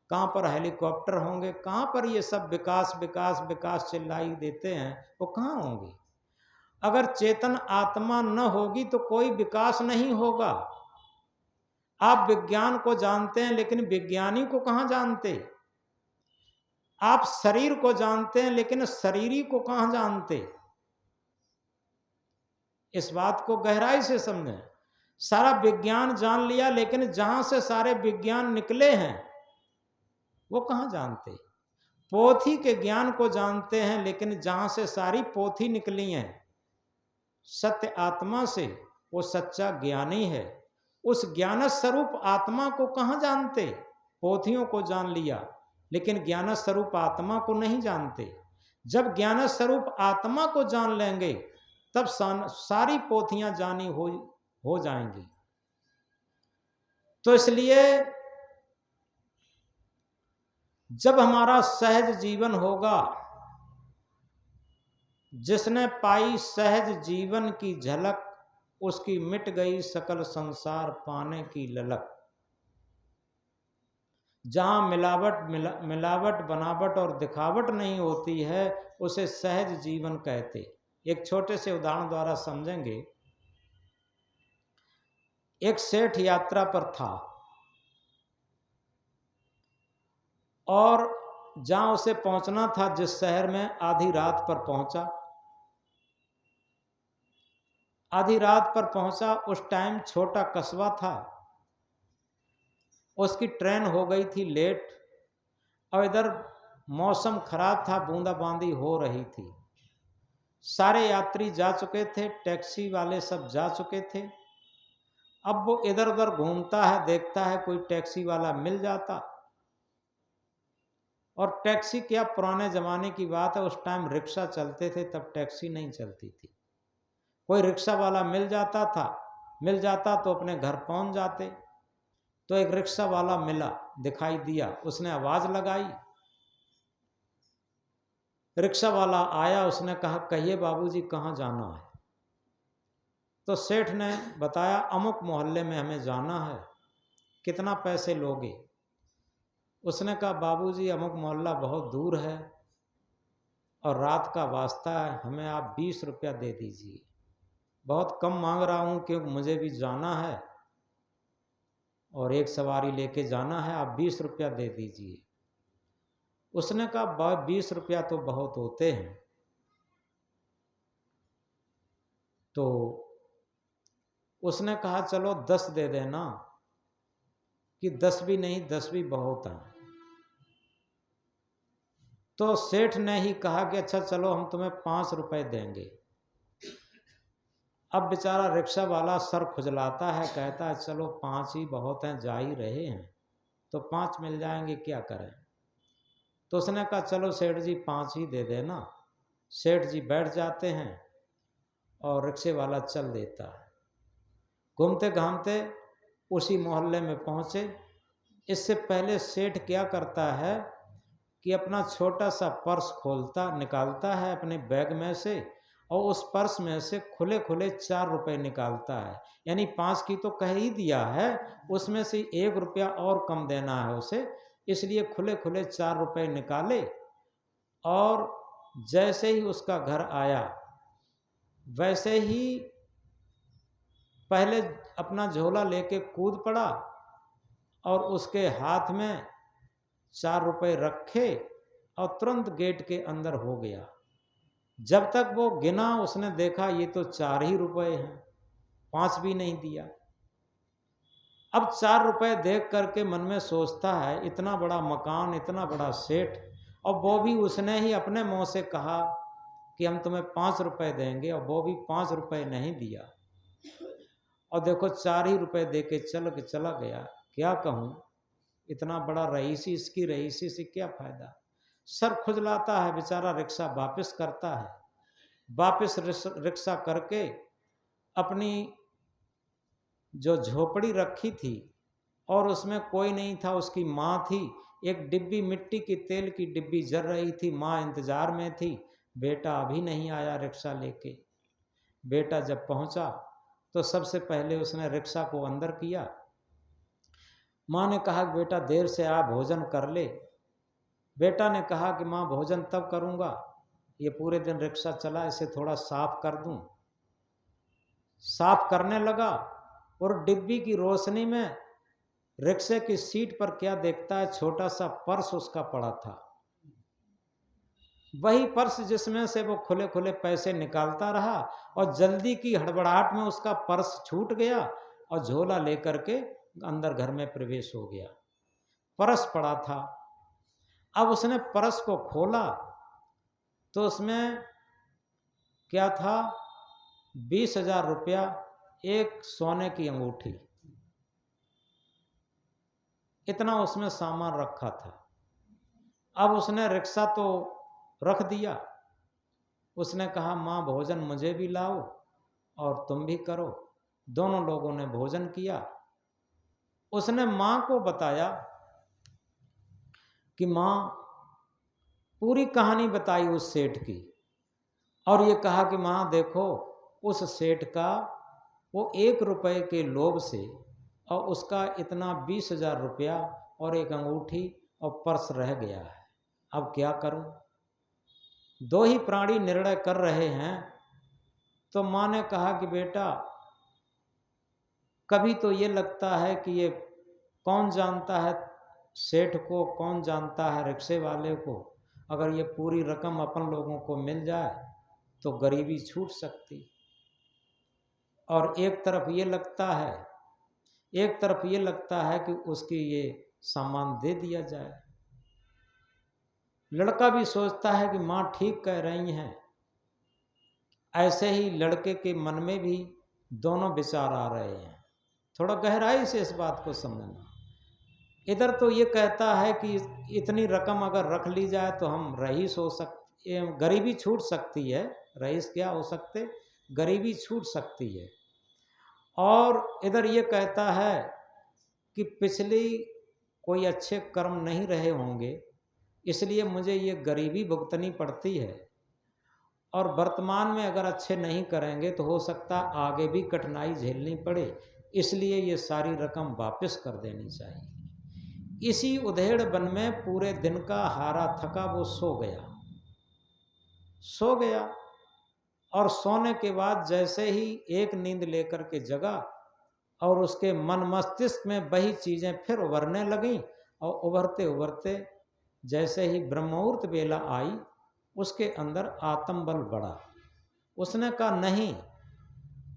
कहाँ पर हेलीकॉप्टर होंगे, कहाँ पर ये सब विकास विकास विकास चिल्लाई देते हैं, वो कहाँ होंगे? अगर चेतन आत्मा न होगी तो कोई विकास नहीं होगा। आप विज्ञान को जानते हैं लेकिन विज्ञानी को कहाँ जानते? आप शरीर को जानते हैं लेकिन शरीरी को कहाँ जानते? इस बात को गहराई से समझें। सारा विज्ञान जान लिया लेकिन जहां से सारे विज्ञान निकले हैं वो कहाँ जानते? पोथी के ज्ञान को जानते हैं लेकिन जहां से सारी पोथी निकली हैं, सत्य आत्मा से, वो सच्चा ज्ञानी है। उस ज्ञान स्वरूप आत्मा को कहाँ जानते? पोथियों को जान लिया लेकिन ज्ञान स्वरूप आत्मा को नहीं जानते। जब ज्ञान स्वरूप आत्मा को जान लेंगे तब सारी पोथियां जानी हो जाएंगी। तो इसलिए जब हमारा सहज जीवन होगा, जिसने पाई सहज जीवन की झलक, उसकी मिट गई सकल संसार पाने की ललक। जहां मिलावट बनावट और दिखावट नहीं होती है, उसे सहज जीवन कहते। एक छोटे से उदाहरण द्वारा समझेंगे। एक सेठ यात्रा पर था और जहां उसे पहुंचना था, जिस शहर में, आधी रात पर पहुंचा। आधी रात पर पहुंचा, उस टाइम छोटा कस्बा था, उसकी ट्रेन हो गई थी लेट, और इधर मौसम खराब था, बूंदाबांदी हो रही थी। सारे यात्री जा चुके थे, टैक्सी वाले सब जा चुके थे। अब वो इधर उधर घूमता है, देखता है कोई टैक्सी वाला मिल जाता। और टैक्सी क्या, पुराने जमाने की बात है, उस टाइम रिक्शा चलते थे, तब टैक्सी नहीं चलती थी। कोई रिक्शा वाला मिल जाता तो अपने घर पहुंच जाते। तो एक रिक्शा वाला मिला, दिखाई दिया, उसने आवाज लगाई। रिक्शा वाला आया, उसने कहा, कहिए बाबूजी कहाँ जाना है। तो सेठ ने बताया, अमुक मोहल्ले में हमें जाना है, कितना पैसे लोगे। उसने कहा, बाबूजी अमुक मोहल्ला बहुत दूर है और रात का वास्ता है, हमें आप 20 रुपया दे दीजिए। बहुत कम मांग रहा हूँ क्योंकि मुझे भी जाना है और एक सवारी लेके जाना है, आप 20 रुपया दे दीजिए। उसने कहा, 20 रुपया तो बहुत होते हैं। तो उसने कहा, चलो 10 दे देना। कि 10 भी नहीं, 10 भी बहुत हैं। तो सेठ ने ही कहा कि अच्छा चलो, हम तुम्हें 5 रुपए देंगे। अब बेचारा रिक्शा वाला सर खुजलाता है, कहता है, चलो 5 ही बहुत हैं, जा ही रहे हैं तो 5 मिल जाएंगे, क्या करें। तो उसने कहा, चलो सेठ जी 5 ही दे देना। सेठ जी बैठ जाते हैं और रिक्शे वाला चल देता है। घूमते घामते उसी मोहल्ले में पहुंचे। इससे पहले सेठ क्या करता है कि अपना छोटा सा पर्स निकालता है अपने बैग में से, और उस पर्स में से खुले खुले 4 रुपए निकालता है। यानी 5 की तो कह ही दिया है, उसमें से 1 रुपया और कम देना है उसे, इसलिए खुले खुले 4 रुपए निकाले। और जैसे ही उसका घर आया, वैसे ही पहले अपना झोला लेके कूद पड़ा और उसके हाथ में 4 रुपए रखे और तुरंत गेट के अंदर हो गया। जब तक वो गिना, उसने देखा ये तो 4 ही रुपए हैं, 5 भी नहीं दिया। अब 4 रुपए देख करके मन में सोचता है, इतना बड़ा मकान, इतना बड़ा सेठ, और वो भी उसने ही अपने मुंह से कहा कि हम तुम्हें 5 रुपए देंगे, और वो भी 5 रुपए नहीं दिया। और देखो 4 ही रुपए दे के चला गया। क्या कहूँ, इतना बड़ा रईसी, इसकी रईसी से क्या फायदा। सर खुजलाता है, बेचारा रिक्शा वापस करता है। वापस रिक्शा करके अपनी जो झोपड़ी रखी थी, और उसमें कोई नहीं था, उसकी माँ थी। एक डिब्बी, मिट्टी की तेल की डिब्बी जल रही थी, माँ इंतजार में थी, बेटा अभी नहीं आया रिक्शा लेके। बेटा जब पहुंचा तो सबसे पहले उसने रिक्शा को अंदर किया। माँ ने कहा, बेटा देर से आ, भोजन कर ले। बेटा ने कहा कि माँ भोजन तब करूँगा, ये पूरे दिन रिक्शा चला, इसे थोड़ा साफ कर दूं। साफ करने लगा और डिब्बी की रोशनी में रिक्शे की सीट पर क्या देखता है, छोटा सा पर्स उसका पड़ा था। वही पर्स जिसमें से वो खुले खुले पैसे निकालता रहा, और जल्दी की हड़बड़ाहट में उसका पर्स छूट गया और झोला लेकर के अंदर घर में प्रवेश हो गया। पर्स पड़ा था। अब उसने पर्स को खोला तो उसमें क्या था, 20,000 रुपया, एक सोने की अंगूठी, इतना उसमें सामान रखा था। अब उसने रिक्शा तो रख दिया। उसने कहा, माँ भोजन मुझे भी लाओ और तुम भी करो। दोनों लोगों ने भोजन किया। उसने माँ को बताया कि माँ पूरी कहानी बताई उस सेठ की, और ये कहा कि माँ देखो उस सेठ का वो 1 रुपए के लोभ से और उसका इतना 20,000 रुपया और एक अंगूठी और पर्स रह गया है, अब क्या करूं। दो ही प्राणी निर्णय कर रहे हैं। तो माँ ने कहा कि बेटा कभी तो ये लगता है कि ये कौन जानता है सेठ को, कौन जानता है रिक्शे वाले को, अगर ये पूरी रकम अपन लोगों को मिल जाए तो गरीबी छूट सकती। और एक तरफ ये लगता है कि उसकी ये सामान दे दिया जाए। लड़का भी सोचता है कि माँ ठीक कह रही हैं। ऐसे ही लड़के के मन में भी दोनों विचार आ रहे हैं। थोड़ा गहराई से इस बात को समझना। इधर तो ये कहता है कि इतनी रकम अगर रख ली जाए तो हम रईस हो सकते, गरीबी छूट सकती है। रईस क्या हो सकते, गरीबी छूट सकती है। और इधर ये कहता है कि पिछली कोई अच्छे कर्म नहीं रहे होंगे, इसलिए मुझे ये गरीबी भुगतनी पड़ती है, और वर्तमान में अगर अच्छे नहीं करेंगे तो हो सकता आगे भी कठिनाई झेलनी पड़े, इसलिए ये सारी रकम वापस कर देनी चाहिए। इसी उधेड़ बन में पूरे दिन का हारा थका वो सो गया। और सोने के बाद जैसे ही एक नींद लेकर के जगा और उसके मन मस्तिष्क में वही चीज़ें फिर उभरने लगीं, और उभरते उभरते जैसे ही ब्रह्ममुहूर्त बेला आई उसके अंदर आत्मबल बढ़ा। उसने कहा नहीं,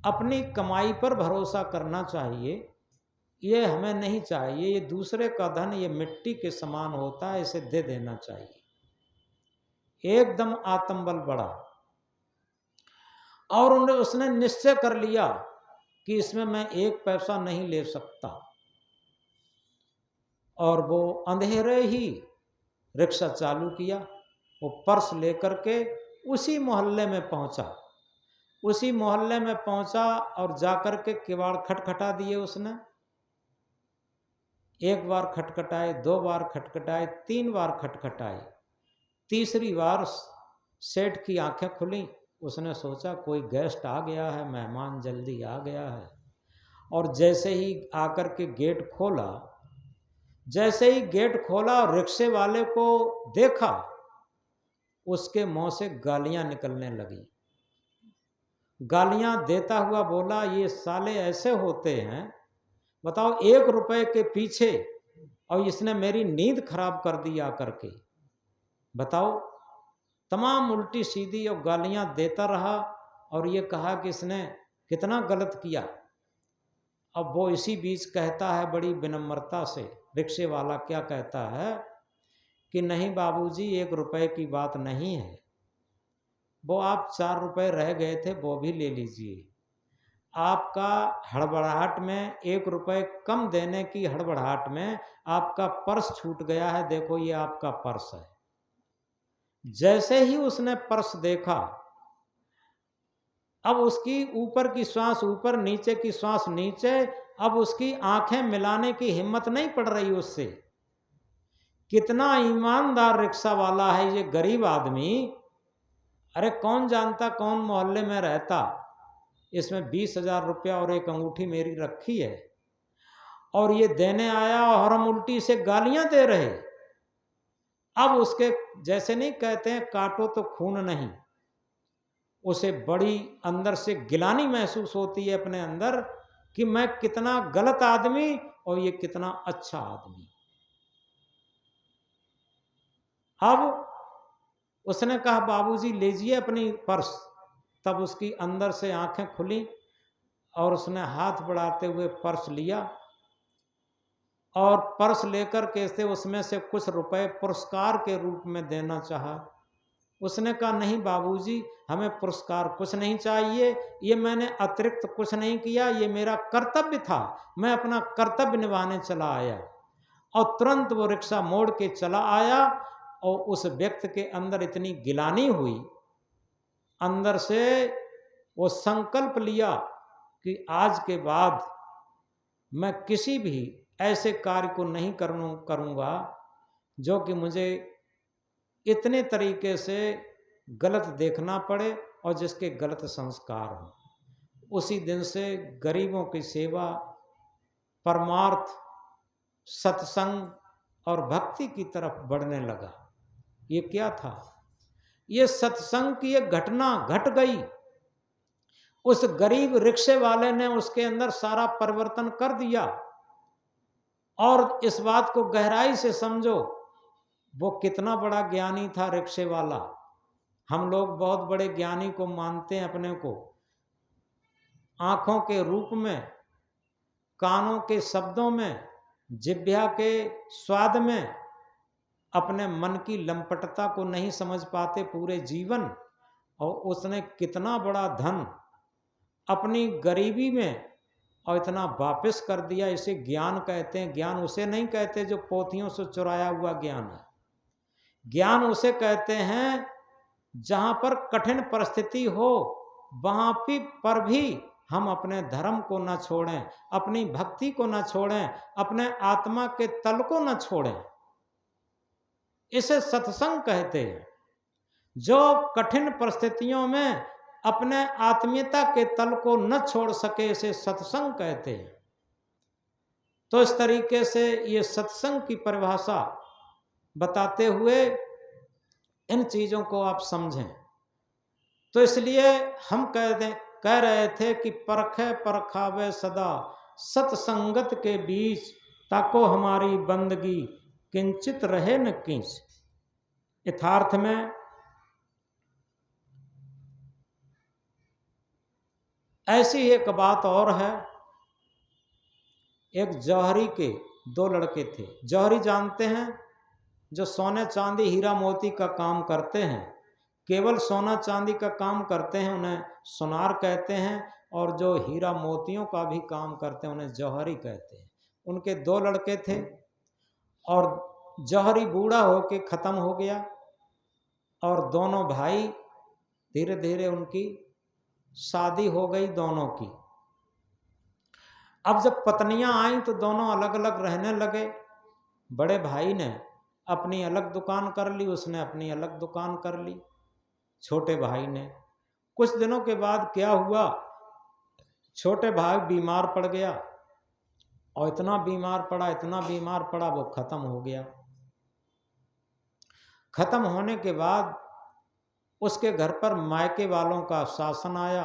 अपनी कमाई पर भरोसा करना चाहिए, ये हमें नहीं चाहिए, ये दूसरे का धन ये मिट्टी के समान होता है, इसे दे देना चाहिए। एकदम आत्मबल बढ़ा और उसने निश्चय कर लिया कि इसमें मैं 1 पैसा नहीं ले सकता। और वो अंधेरे ही रिक्शा चालू किया। वो पर्स लेकर के उसी मोहल्ले में पहुंचा और जाकर के किवाड़ खटखटा दिए उसने। 1 बार खटखटाए, 2 बार खटखटाए, 3 बार खटखटाए। तीसरी बार सेठ की आंखें खुली। उसने सोचा कोई गेस्ट आ गया है, मेहमान जल्दी आ गया है। और जैसे ही आकर के गेट खोला और रिक्शे वाले को देखा, उसके मुंह से गालियां निकलने लगी। गालियां देता हुआ बोला, ये साले ऐसे होते हैं, बताओ 1 रुपए के पीछे, और इसने मेरी नींद खराब कर दी आकर के, बताओ। तमाम उल्टी सीधी और गालियां देता रहा और ये कहा कि इसने कितना गलत किया। अब वो इसी बीच कहता है बड़ी विनम्रता से, रिक्शे वाला क्या कहता है कि नहीं बाबूजी 1 रुपए की बात नहीं है, वो आप 4 रुपए रह गए थे वो भी ले लीजिए। आपका हड़बड़ाहट में 1 रुपए कम देने की हड़बड़ाहट में आपका पर्स छूट गया है, देखो ये आपका पर्स है। जैसे ही उसने पर्स देखा, अब उसकी ऊपर की श्वास ऊपर, नीचे की श्वास नीचे, अब उसकी आंखें मिलाने की हिम्मत नहीं पड़ रही उससे। कितना ईमानदार रिक्शा वाला है ये गरीब आदमी। अरे कौन जानता कौन मोहल्ले में रहता, इसमें 20,000 रुपया और एक अंगूठी मेरी रखी है, और ये देने आया और हम उल्टी से गालियां दे रहे। अब उसके जैसे नहीं कहते हैं काटो तो खून नहीं, उसे बड़ी अंदर से गिलानी महसूस होती है अपने अंदर कि मैं कितना गलत आदमी और ये कितना अच्छा आदमी। अब उसने कहा बाबूजी लीजिए अपनी पर्स। तब उसकी अंदर से आंखें खुली और उसने हाथ बढ़ाते हुए पर्स लिया, और पर्स लेकर के से उसमें से कुछ रुपए पुरस्कार के रूप में देना चाहा। उसने कहा नहीं बाबूजी, हमें पुरस्कार कुछ नहीं चाहिए, ये मैंने अतिरिक्त कुछ नहीं किया, ये मेरा कर्तव्य था, मैं अपना कर्तव्य निभाने चला आया। और तुरंत वो रिक्शा मोड़ के चला आया, और उस व्यक्ति के अंदर इतनी गिलानी हुई, अंदर से वो संकल्प लिया कि आज के बाद मैं किसी भी ऐसे कार्य को नहीं करूँगा जो कि मुझे इतने तरीके से गलत देखना पड़े और जिसके गलत संस्कार हों। उसी दिन से गरीबों की सेवा, परमार्थ, सत्संग और भक्ति की तरफ बढ़ने लगा। ये क्या था? ये सत्संग की एक घटना घट गई। उस गरीब रिक्शे वाले ने उसके अंदर सारा परिवर्तन कर दिया। और इस बात को गहराई से समझो, वो कितना बड़ा ज्ञानी था रिक्शे वाला। हम लोग बहुत बड़े ज्ञानी को मानते हैं अपने को, आंखों के रूप में, कानों के शब्दों में, जिह्वा के स्वाद में, अपने मन की लंपटता को नहीं समझ पाते पूरे जीवन। और उसने कितना बड़ा धन अपनी गरीबी में और इतना वापस कर दिया। इसे ज्ञान कहते हैं। ज्ञान उसे नहीं कहते जो पोथियों से चुराया हुआ ज्ञान है। ज्ञान उसे कहते हैं जहां पर कठिन परिस्थिति हो, वहां पर भी हम अपने धर्म को न छोड़ें, अपनी भक्ति को न छोड़ें, अपने आत्मा के तल को न छोड़ें। इसे सत्संग कहते हैं। जो कठिन परिस्थितियों में अपने आत्मीयता के तल को न छोड़ सके, इसे सत्संग कहते हैं। तो इस तरीके से ये सत्संग की परिभाषा बताते हुए इन चीजों को आप समझें। तो इसलिए हम कह रहे थे कि परखे परखावे सदा सत्संगत के बीच, ताको हमारी बंदगी किंचित रहे न किंच। यथार्थ में ऐसी एक बात और है। एक जौहरी के 2 लड़के थे। जौहरी जानते हैं, जो सोने चांदी हीरा मोती का काम करते हैं, केवल सोना चांदी का काम करते हैं उन्हें सुनार कहते हैं, और जो हीरा मोतियों का भी काम करते हैं उन्हें जौहरी कहते हैं। उनके 2 लड़के थे और जौहरी बूढ़ा होके ख़त्म हो गया और दोनों भाई धीरे धीरे उनकी शादी हो गई दोनों की। अब जब पत्नियां आईं तो दोनों अलग अलग रहने लगे। बड़े भाई ने अपनी अलग दुकान कर ली, उसने अपनी अलग दुकान कर ली, छोटे भाई ने। कुछ दिनों के बाद क्या हुआ, छोटे भाई बीमार पड़ गया और इतना बीमार पड़ा वो खत्म हो गया। खत्म होने के बाद उसके घर पर मायके वालों का शासन आया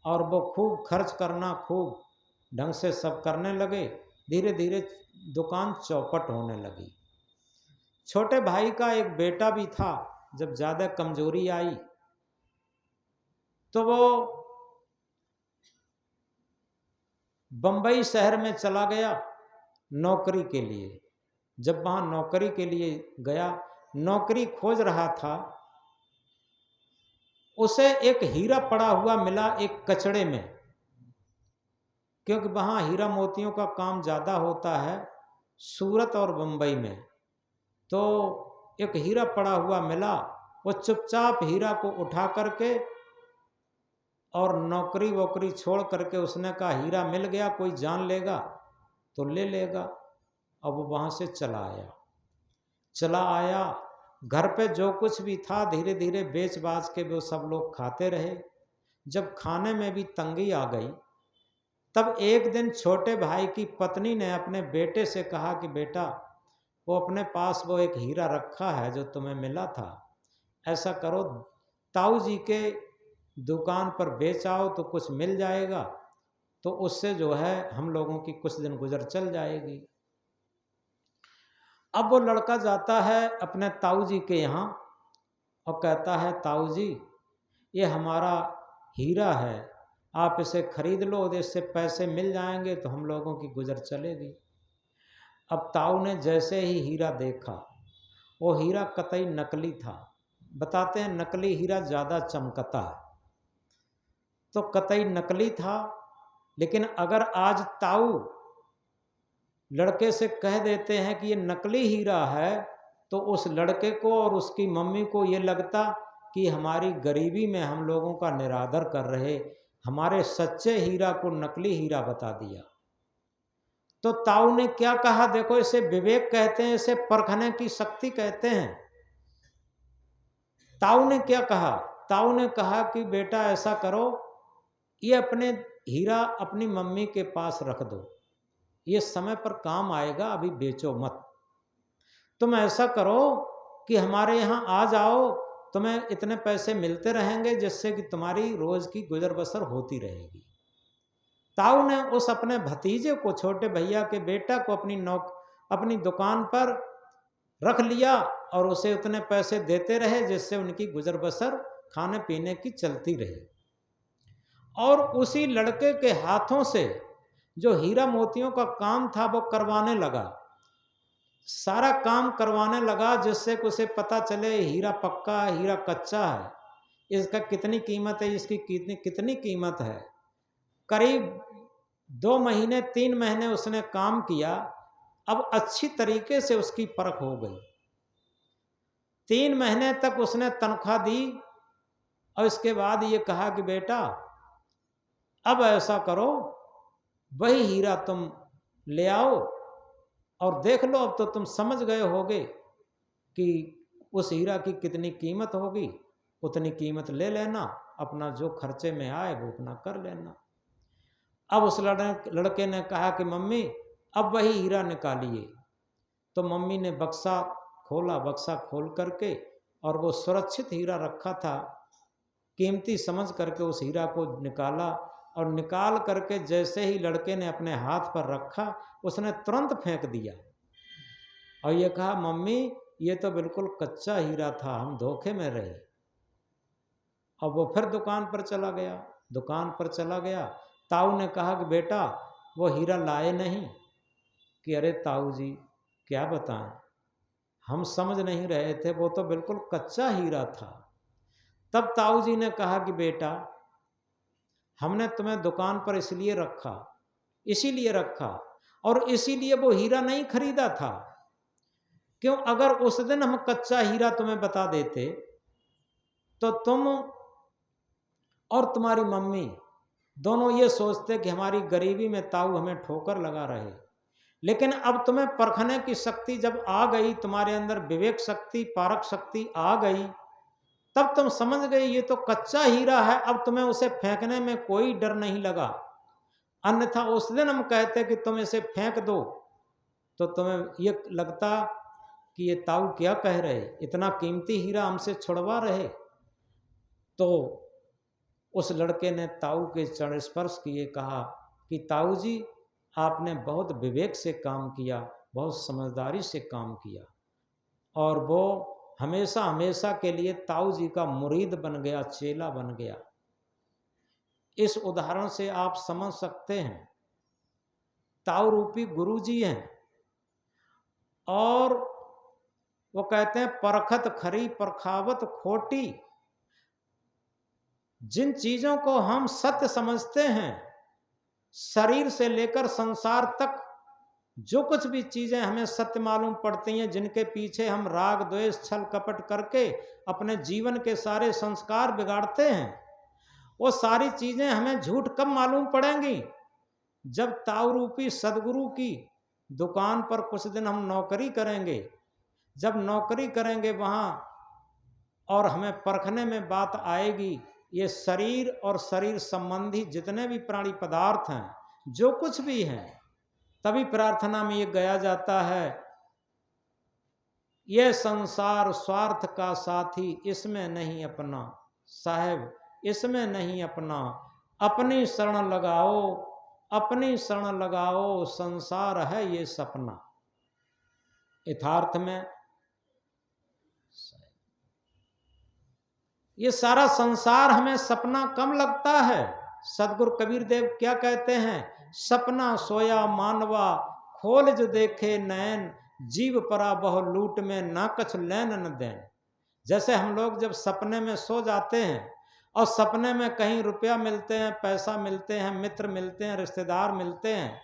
और वो खूब खर्च करना, खूब ढंग से सब करने लगे। धीरे धीरे दुकान चौपट होने लगी। छोटे भाई का एक बेटा भी था। जब ज़्यादा कमजोरी आई तो वो बंबई शहर में चला गया नौकरी के लिए। जब वहाँ नौकरी के लिए गया, नौकरी खोज रहा था, उसे एक हीरा पड़ा हुआ मिला एक कचड़े में, क्योंकि वहाँ हीरा मोतियों का काम ज़्यादा होता है सूरत और बंबई में। तो एक हीरा पड़ा हुआ मिला। वो चुपचाप हीरा को उठा करके और नौकरी वोकरी छोड़ करके उसने कहा हीरा मिल गया, कोई जान लेगा तो ले लेगा। अब वो वहाँ से चला आया। घर पे जो कुछ भी था धीरे धीरे बेच बाच के वो सब लोग खाते रहे। जब खाने में भी तंगी आ गई, तब एक दिन छोटे भाई की पत्नी ने अपने बेटे से कहा कि बेटा, वो अपने पास वो एक हीरा रखा है जो तुम्हें मिला था, ऐसा करो ताऊ जी के दुकान पर बेच आओ तो कुछ मिल जाएगा, तो उससे जो है हम लोगों की कुछ दिन गुजर चल जाएगी। अब वो लड़का जाता है अपने ताऊ जी के यहाँ और कहता है ताऊ जी, ये हमारा हीरा है, आप इसे खरीद लो, इससे पैसे मिल जाएंगे तो हम लोगों की गुजर चलेगी। अब ताऊ ने जैसे ही हीरा देखा, वो हीरा कतई नकली था। बताते हैं नकली हीरा ज़्यादा चमकता है, तो कतई नकली था। लेकिन अगर आज ताऊ लड़के से कह देते हैं कि ये नकली हीरा है, तो उस लड़के को और उसकी मम्मी को ये लगता कि हमारी गरीबी में हम लोगों का निरादर कर रहे, हमारे सच्चे हीरा को नकली हीरा बता दिया। तो ताऊ ने क्या कहा, देखो इसे विवेक कहते हैं, इसे परखने की शक्ति कहते हैं। ताऊ ने क्या कहा, ताऊ ने कहा कि बेटा ऐसा करो, ये अपने हीरा अपनी मम्मी के पास रख दो, ये समय पर काम आएगा, अभी बेचो मत। तुम ऐसा करो कि हमारे यहाँ आ जाओ, तुम्हें इतने पैसे मिलते रहेंगे जिससे कि तुम्हारी रोज की गुजर बसर होती रहेगी। ताऊ ने उस अपने भतीजे को, छोटे भैया के बेटा को अपनी दुकान पर रख लिया और उसे उतने पैसे देते रहे जिससे उनकी गुजर बसर खाने पीने की चलती रही। और उसी लड़के के हाथों से जो हीरा मोतियों का काम था वो करवाने लगा, सारा काम करवाने लगा, जिससे कि उसे पता चले हीरा पक्का है, हीरा कच्चा है, इसका कितनी कीमत है, इसकी कितनी कीमत है। करीब 2 महीने 3 महीने उसने काम किया, अब अच्छी तरीके से उसकी परख हो गई। 3 महीने तक उसने तनख्वाह दी और इसके बाद ये कहा कि बेटा अब ऐसा करो, वही हीरा तुम ले आओ और देख लो, अब तो तुम समझ गए होगे कि उस हीरा की कितनी कीमत होगी, उतनी कीमत ले लेना, अपना जो खर्चे में आए वो अपना कर लेना। अब उस लड़के ने कहा कि मम्मी अब वही हीरा निकालिए। तो मम्मी ने बक्सा खोला, बक्सा खोल करके और वो सुरक्षित हीरा रखा था, कीमती समझ करके उस हीरा को निकाला और निकाल करके जैसे ही लड़के ने अपने हाथ पर रखा, उसने तुरंत फेंक दिया और ये कहा मम्मी ये तो बिल्कुल कच्चा हीरा था, हम धोखे में रहे। अब वो फिर दुकान पर चला गया, दुकान पर चला गया। ताऊ ने कहा कि बेटा वो हीरा लाए नहीं? कि अरे ताऊ जी क्या बताएं, हम समझ नहीं रहे थे, वो तो बिल्कुल कच्चा हीरा था। तब ताऊ जी ने कहा कि बेटा हमने तुम्हें दुकान पर इसीलिए रखा और इसीलिए वो हीरा नहीं खरीदा था। क्यों? अगर उस दिन हम कच्चा हीरा तुम्हें बता देते तो तुम और तुम्हारी मम्मी दोनों ये सोचते कि हमारी गरीबी में ताऊ हमें ठोकर लगा रहे। लेकिन अब तुम्हें परखने की शक्ति जब आ गई, तुम्हारे अंदर विवेक शक्ति, पारक शक्ति आ गई, तब तुम समझ गए ये तो कच्चा हीरा है, अब तुम्हें उसे फेंकने में कोई डर नहीं लगा। अन्यथा उस दिन हम कहते कि तुम इसे फेंक दो तो तुम्हें ये लगता कि ये ताऊ क्या कह रहे, इतना कीमती हीरा हमसे छुड़वा रहे। तो उस लड़के ने ताऊ के चरण स्पर्श किए, कहा कि ताऊ जी आपने बहुत विवेक से काम किया, बहुत समझदारी से काम किया, और वो हमेशा हमेशा के लिए ताऊ जी का मुरीद बन गया, चेला बन गया। इस उदाहरण से आप समझ सकते हैं ताऊ रूपी गुरु जी हैं, और वो कहते हैं परखत खरी परखावत खोटी। जिन चीजों को हम सत्य समझते हैं, शरीर से लेकर संसार तक जो कुछ भी चीजें हमें सत्य मालूम पड़ती हैं, जिनके पीछे हम राग द्वेष छल कपट करके अपने जीवन के सारे संस्कार बिगाड़ते हैं, वो सारी चीजें हमें झूठ कब मालूम पड़ेंगी? जब ताऊ रूपी सदगुरु की दुकान पर कुछ दिन हम नौकरी करेंगे, जब नौकरी करेंगे वहां और हमें परखने में बात आएगी, ये शरीर और शरीर संबंधी जितने भी प्राणी पदार्थ हैं, जो कुछ भी हैं, तभी प्रार्थना में ये गाया जाता है, ये संसार स्वार्थ का साथी, इसमें नहीं अपना साहेब, इसमें नहीं अपना, अपनी शरण लगाओ, अपनी शरण लगाओ, संसार है ये सपना। यथार्थ में ये सारा संसार हमें सपना कम लगता है। सदगुरु कबीर देव क्या कहते हैं? सपना सोया मानवा खोल जो देखे नैन, जीव परा बहु लूट में ना कछ लैन न देन। जैसे हम लोग जब सपने में सो जाते हैं और सपने में कहीं रुपया मिलते हैं, पैसा मिलते हैं, मित्र मिलते हैं, रिश्तेदार मिलते हैं,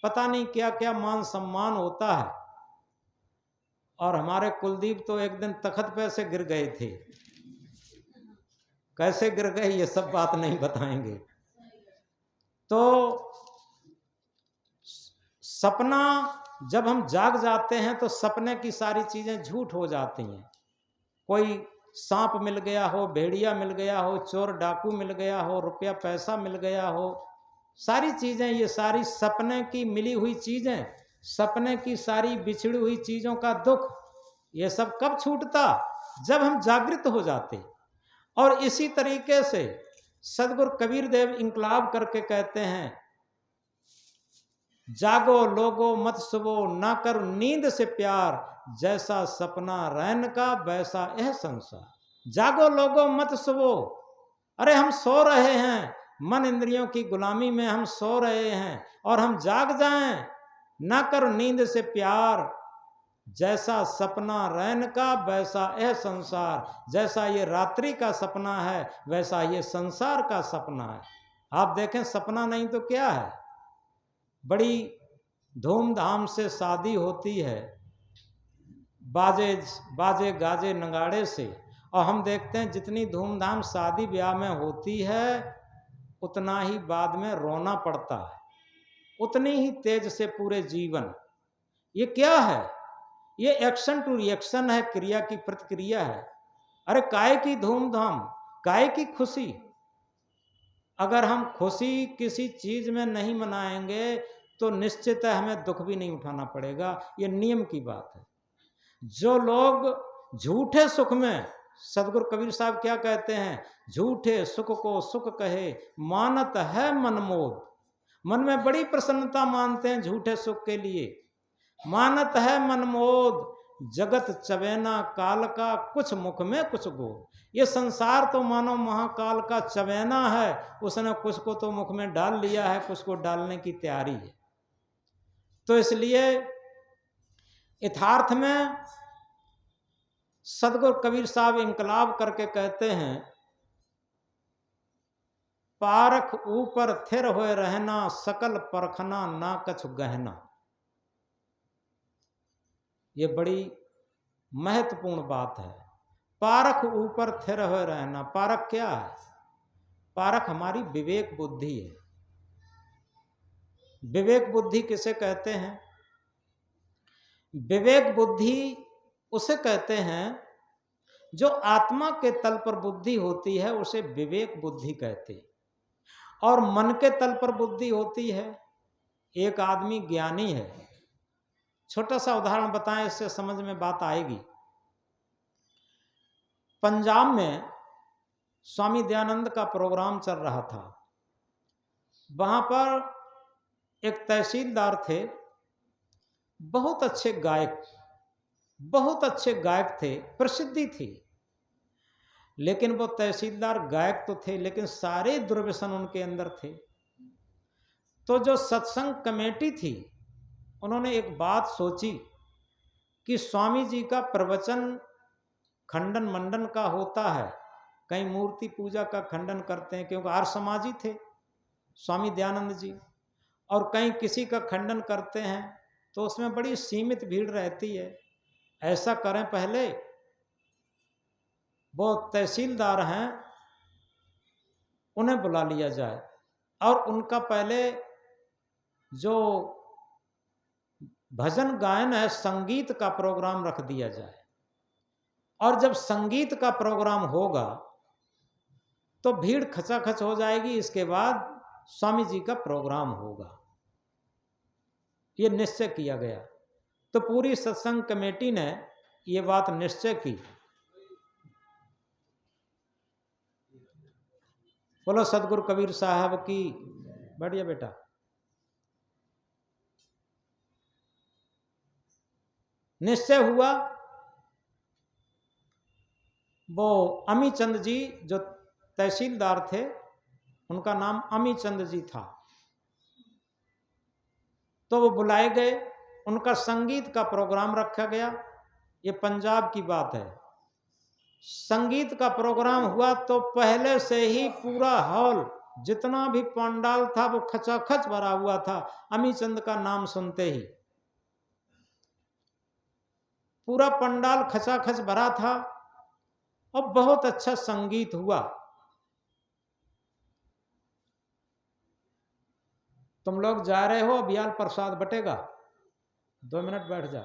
पता नहीं क्या क्या मान सम्मान होता है। और हमारे कुलदीप तो एक दिन तख्त पे से गिर गए थे। कैसे गिर गए ये सब बात नहीं बताएंगे। तो सपना जब हम जाग जाते हैं तो सपने की सारी चीजें झूठ हो जाती हैं। कोई सांप मिल गया हो, भेड़िया मिल गया हो, चोर डाकू मिल गया हो, रुपया पैसा मिल गया हो, सारी चीजें, ये सारी सपने की मिली हुई चीजें, सपने की सारी बिछड़ी हुई चीजों का दुख, ये सब कब छूटता? जब हम जागृत हो जाते। और इसी तरीके से सदगुरु कबीर देव इंकलाब करके कहते हैं, जागो लोगो मत सुबो, ना कर नींद से प्यार, जैसा सपना रैन का वैसा यह संसार। जागो लोगो मत सुबो, अरे हम सो रहे हैं, मन इंद्रियों की गुलामी में हम सो रहे हैं, और हम जाग जाएं। ना कर नींद से प्यार, जैसा सपना रैन का वैसा यह संसार। जैसा ये रात्रि का सपना है वैसा ये संसार का सपना है। आप देखें, सपना नहीं तो क्या है, बड़ी धूमधाम से शादी होती है, बाजे गाजे नगाड़े से, और हम देखते हैं जितनी धूमधाम शादी ब्याह में होती है उतना ही बाद में रोना पड़ता है, उतनी ही तेज से पूरे जीवन। ये क्या है? ये एक्शन टू रिएक्शन है, क्रिया की प्रतिक्रिया है। अरे काय की धूमधाम, काय की खुशी? अगर हम खुशी किसी चीज में नहीं मनाएंगे तो निश्चित है हमें दुख भी नहीं उठाना पड़ेगा। ये नियम की बात है। जो लोग झूठे सुख में, सदगुरु कबीर साहब क्या कहते हैं, झूठे सुख को सुख कहे, मानत है मनमोद। मन में बड़ी प्रसन्नता मानते हैं झूठे सुख के लिए। मानत है मनमोद, जगत चबेना काल का, कुछ मुख में कुछ गोद। ये संसार तो मानो महाकाल का चबेना है, उसने कुछ को तो मुख में डाल लिया है, कुछ को डालने की तैयारी है। तो इसलिए यथार्थ में सदगुरु कबीर साहब इंकलाब करके कहते हैं, पारख ऊपर थिर होए रहना, सकल परखना ना कछु गहना। ये बड़ी महत्वपूर्ण बात है। पारख ऊपर थिर हुए रहना। पारख क्या है? पारख हमारी विवेक बुद्धि है। विवेक बुद्धि किसे कहते हैं? विवेक बुद्धि उसे कहते हैं जो आत्मा के तल पर बुद्धि होती है, उसे विवेक बुद्धि कहते हैं। और मन के तल पर बुद्धि होती है। एक आदमी ज्ञानी है, छोटा सा उदाहरण बताएं, इससे समझ में बात आएगी। पंजाब में स्वामी दयानंद का प्रोग्राम चल रहा था। वहां पर एक तहसीलदार थे, बहुत अच्छे गायक, बहुत अच्छे गायक थे, प्रसिद्धि थी। लेकिन वो तहसीलदार गायक तो थे, लेकिन सारे दुर्व्यसन उनके अंदर थे। तो जो सत्संग कमेटी थी, उन्होंने एक बात सोची कि स्वामी जी का प्रवचन खंडन मंडन का होता है, कहीं मूर्ति पूजा का खंडन करते हैं, क्योंकि आर्य समाजी थे स्वामी दयानंद जी, और कहीं किसी का खंडन करते हैं तो उसमें बड़ी सीमित भीड़ रहती है। ऐसा करें, पहले वो तहसीलदार हैं उन्हें बुला लिया जाए और उनका पहले जो भजन गायन है, संगीत का प्रोग्राम रख दिया जाए। और जब संगीत का प्रोग्राम होगा तो भीड़ खचाखच हो जाएगी, इसके बाद स्वामी जी का प्रोग्राम होगा। ये निश्चय किया गया। तो पूरी सत्संग कमेटी ने ये बात निश्चय की। बोलो सदगुरु कबीर साहब की। बढ़िया बेटा। निश्चय हुआ, वो अमी चंद जी जो तहसीलदार थे, उनका नाम अमी चंद जी था, तो वो बुलाए गए, उनका संगीत का प्रोग्राम रखा गया। ये पंजाब की बात है। संगीत का प्रोग्राम हुआ तो पहले से ही पूरा हॉल, जितना भी पंडाल था, वो खचाखच भरा हुआ था। अमी चंद का नाम सुनते ही पूरा पंडाल खचाखच भरा था और बहुत अच्छा संगीत हुआ। तुम लोग जा रहे हो, अभियाल प्रसाद बटेगा, 2 मिनट बैठ जा।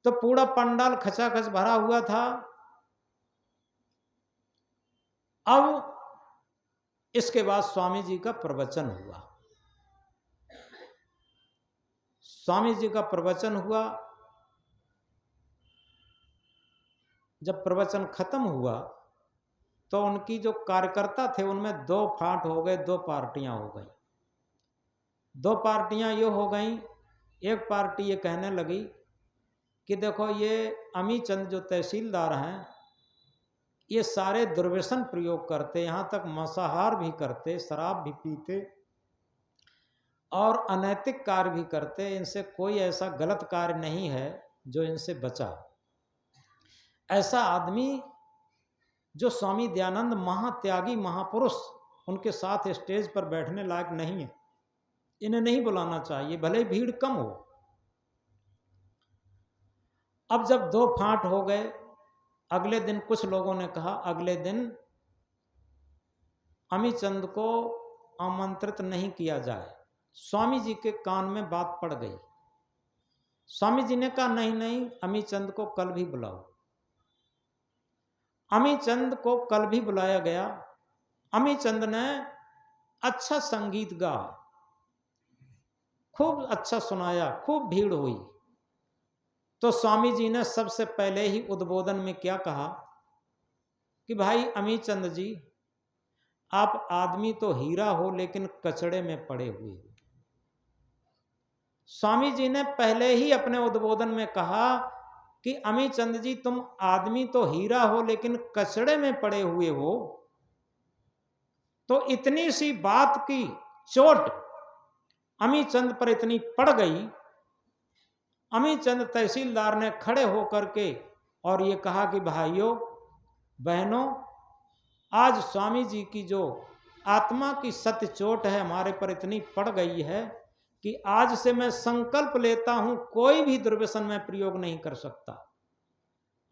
तो पूरा पंडाल खचाखच भरा हुआ था। अब इसके बाद स्वामी जी का प्रवचन हुआ। स्वामी जी का प्रवचन हुआ। जब प्रवचन खत्म हुआ तो उनकी जो कार्यकर्ता थे उनमें 2 फाट हो गए, 2 पार्टियां हो गई। 2 पार्टियां ये हो गई। एक पार्टी ये कहने लगी कि देखो ये अमीचंद जो तहसीलदार हैं, ये सारे दुर्व्यसन प्रयोग करते, यहाँ तक मांसाहार भी करते, शराब भी पीते और अनैतिक कार्य भी करते। इनसे कोई ऐसा गलत कार्य नहीं है जो इनसे बचा। ऐसा आदमी जो स्वामी दयानंद महात्यागी महापुरुष, उनके साथ स्टेज पर बैठने लायक नहीं है, इन्हें नहीं बुलाना चाहिए, भले ही भीड़ कम हो। अब जब 2 फांट हो गए, अगले दिन कुछ लोगों ने कहा अगले दिन अमीचंद को आमंत्रित नहीं किया जाए। स्वामी जी के कान में बात पड़ गई। स्वामी जी ने कहा नहीं नहीं, अमीचंद को कल भी बुलाओ। अमीचंद को कल भी बुलाया गया। अमीचंद ने अच्छा संगीत गा, खूब अच्छा सुनाया, खूब भीड़ हुई। तो स्वामी जी ने सबसे पहले ही उद्बोधन में क्या कहा कि भाई अमीचंद जी, आप आदमी तो हीरा हो लेकिन कचड़े में पड़े हुए हो। स्वामी जी ने पहले ही अपने उद्बोधन में कहा कि अमीचंद जी, तुम आदमी तो हीरा हो लेकिन कचड़े में पड़े हुए हो। तो इतनी सी बात की चोट अमीचंद पर इतनी पड़ गई। अमीचंद तहसीलदार ने खड़े होकर के और ये कहा कि भाइयों बहनों, आज स्वामी जी की जो आत्मा की सत्य चोट है हमारे पर इतनी पड़ गई है कि आज से मैं संकल्प लेता हूं कोई भी दुर्व्यसन में प्रयोग नहीं कर सकता।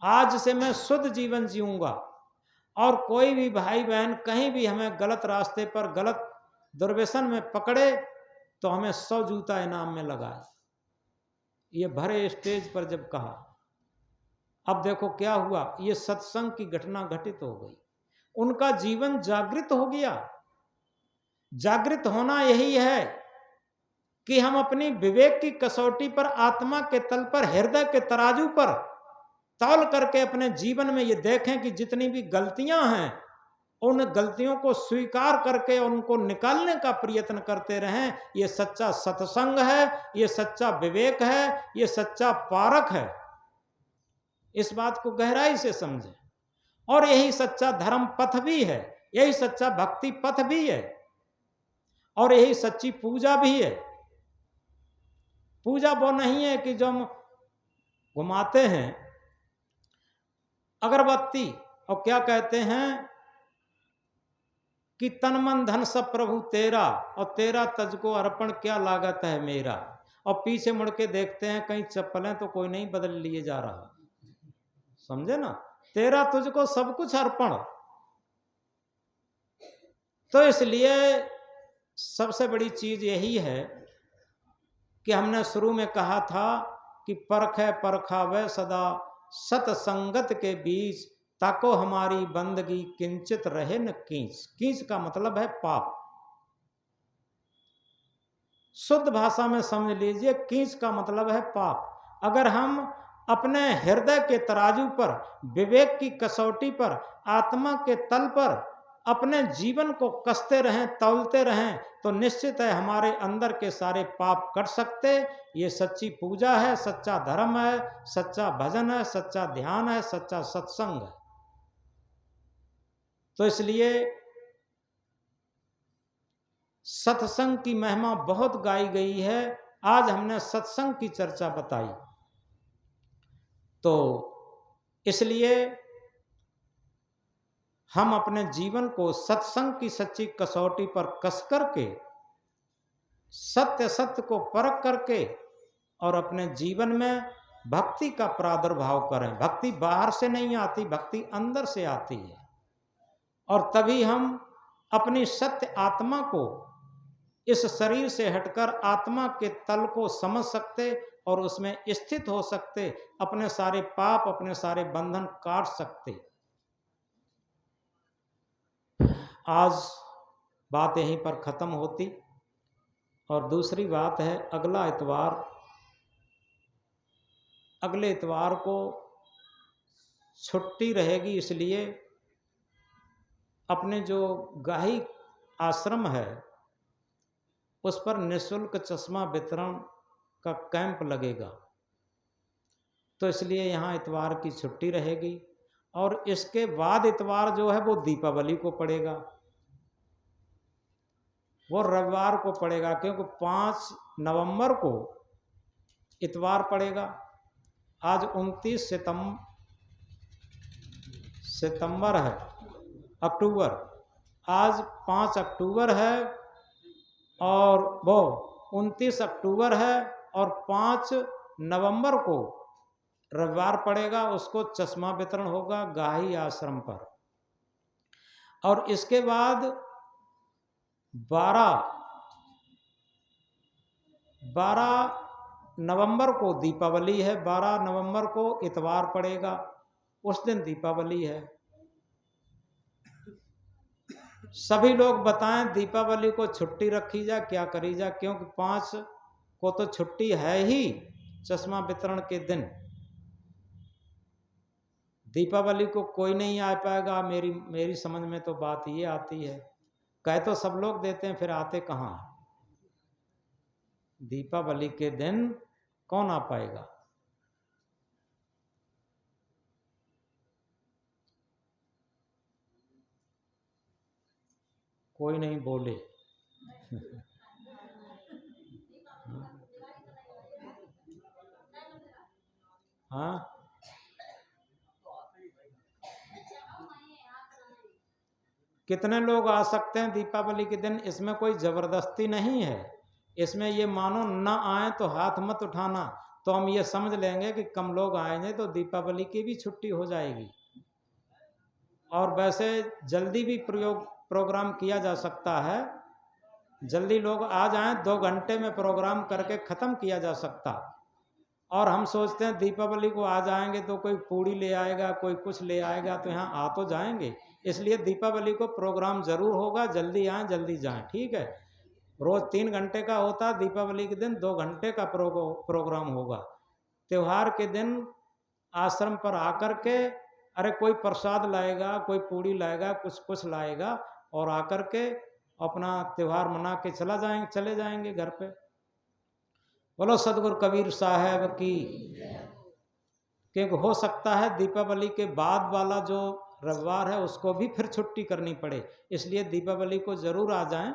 आज से मैं शुद्ध जीवन जीऊंगा और कोई भी भाई बहन कहीं भी हमें गलत रास्ते पर गलत दुर्व्यसन में पकड़े तो हमें 100 जूता इनाम में लगाए। ये भरे स्टेज पर जब कहा, अब देखो क्या हुआ, ये सत्संग की घटना घटित हो गई। उनका जीवन जागृत हो गया। जागृत होना यही है कि हम अपनी विवेक की कसौटी पर, आत्मा के तल पर, हृदय के तराजू पर तौल करके अपने जीवन में ये देखें कि जितनी भी गलतियां हैं उन गलतियों को स्वीकार करके उनको निकालने का प्रयत्न करते रहें। ये सच्चा सत्संग है, ये सच्चा विवेक है, ये सच्चा पारक है। इस बात को गहराई से समझें। और यही सच्चा धर्म पथ भी है, यही सच्चा भक्ति पथ भी है और यही सच्ची पूजा भी है। पूजा वो नहीं है कि जो हम घुमाते हैं अगरबत्ती और क्या कहते हैं कि तन मन धन सब प्रभु तेरा और तेरा तुझको अर्पण क्या लागत है मेरा, और पीछे मुड़ के देखते हैं कहीं चप्पलें तो कोई नहीं बदल लिए जा रहा। समझे ना, तेरा तुझको सब कुछ अर्पण। तो इसलिए सबसे बड़ी चीज यही है कि हमने शुरू में कहा था कि परखै परखावे सदा सतसंगत के बीच, ताको हमारी बंदगी किंचित रहे न कींच। कींच का मतलब है पाप। शुद्ध भाषा में समझ लीजिए, कींच का मतलब है पाप। अगर हम अपने हृदय के तराजू पर, विवेक की कसौटी पर, आत्मा के तल पर अपने जीवन को कसते रहें, तौलते रहें, तो निश्चित है हमारे अंदर के सारे पाप कट सकते। ये सच्ची पूजा है, सच्चा धर्म है, सच्चा भजन है, सच्चा ध्यान है, सच्चा सत्संग है। तो इसलिए सत्संग की महिमा बहुत गाई गई है। आज हमने सत्संग की चर्चा बताई। तो इसलिए हम अपने जीवन को सत्संग की सच्ची कसौटी पर कस करके, सत्य सत्य को परख करके और अपने जीवन में भक्ति का प्रादुर्भाव करें। भक्ति बाहर से नहीं आती, भक्ति अंदर से आती है। और तभी हम अपनी सत्य आत्मा को इस शरीर से हटकर आत्मा के तल को समझ सकते और उसमें स्थित हो सकते, अपने सारे पाप, अपने सारे बंधन काट सकते। आज बात यहीं पर खत्म होती और दूसरी बात है अगला इतवार, अगले इतवार को छुट्टी रहेगी, इसलिए अपने जो गाही आश्रम है उस पर निःशुल्क चश्मा वितरण का कैंप लगेगा। तो इसलिए यहाँ इतवार की छुट्टी रहेगी और इसके बाद इतवार जो है वो दीपावली को पड़ेगा, वो रविवार को पड़ेगा, क्योंकि 5 नवंबर को इतवार पड़ेगा। आज 29 सितंबर है, अक्टूबर, आज 5 अक्टूबर है और वो 29 अक्टूबर है और 5 नवंबर को रविवार पड़ेगा, उसको चश्मा वितरण होगा गाही आश्रम पर। और इसके बाद 12 नवंबर को दीपावली है, 12 नवंबर को इतवार पड़ेगा, उस दिन दीपावली है। सभी लोग बताएं दीपावली को छुट्टी रखी जा, क्या करी जा, क्योंकि 5 को तो छुट्टी है ही चश्मा वितरण के दिन। दीपावली को कोई नहीं आ पाएगा, मेरी समझ में तो बात ये आती है। कह तो सब लोग देते हैं, फिर आते कहाँ? दीपावली के दिन कौन आ पाएगा? कोई नहीं बोले। हाँ, कितने लोग आ सकते हैं दीपावली के दिन? इसमें कोई जबरदस्ती नहीं है। इसमें ये मानो ना आए तो हाथ मत उठाना, तो हम ये समझ लेंगे कि कम लोग आएंगे तो दीपावली की भी छुट्टी हो जाएगी। और वैसे जल्दी भी प्रोग्राम किया जा सकता है, जल्दी लोग आ जाएं, 2 घंटे में प्रोग्राम करके ख़त्म किया जा सकता। और हम सोचते हैं दीपावली को आ जाएंगे तो कोई पूड़ी ले आएगा, कोई कुछ ले आएगा, तो यहाँ आ तो जाएंगे। इसलिए दीपावली को प्रोग्राम ज़रूर होगा, जल्दी आएँ जल्दी जाएं, ठीक है। रोज़ 3 घंटे का होता, दीपावली के दिन 2 घंटे का प्रोग्राम होगा। त्यौहार के दिन आश्रम पर आकर के, अरे कोई प्रसाद लाएगा, कोई पूड़ी लाएगा, कुछ लाएगा, और आकर के अपना त्यौहार मना के चले जाएंगे घर पे। बोलो सदगुरु कबीर साहब की। क्योंकि हो सकता है दीपावली के बाद वाला जो रविवार है उसको भी फिर छुट्टी करनी पड़े, इसलिए दीपावली को ज़रूर आ जाएं।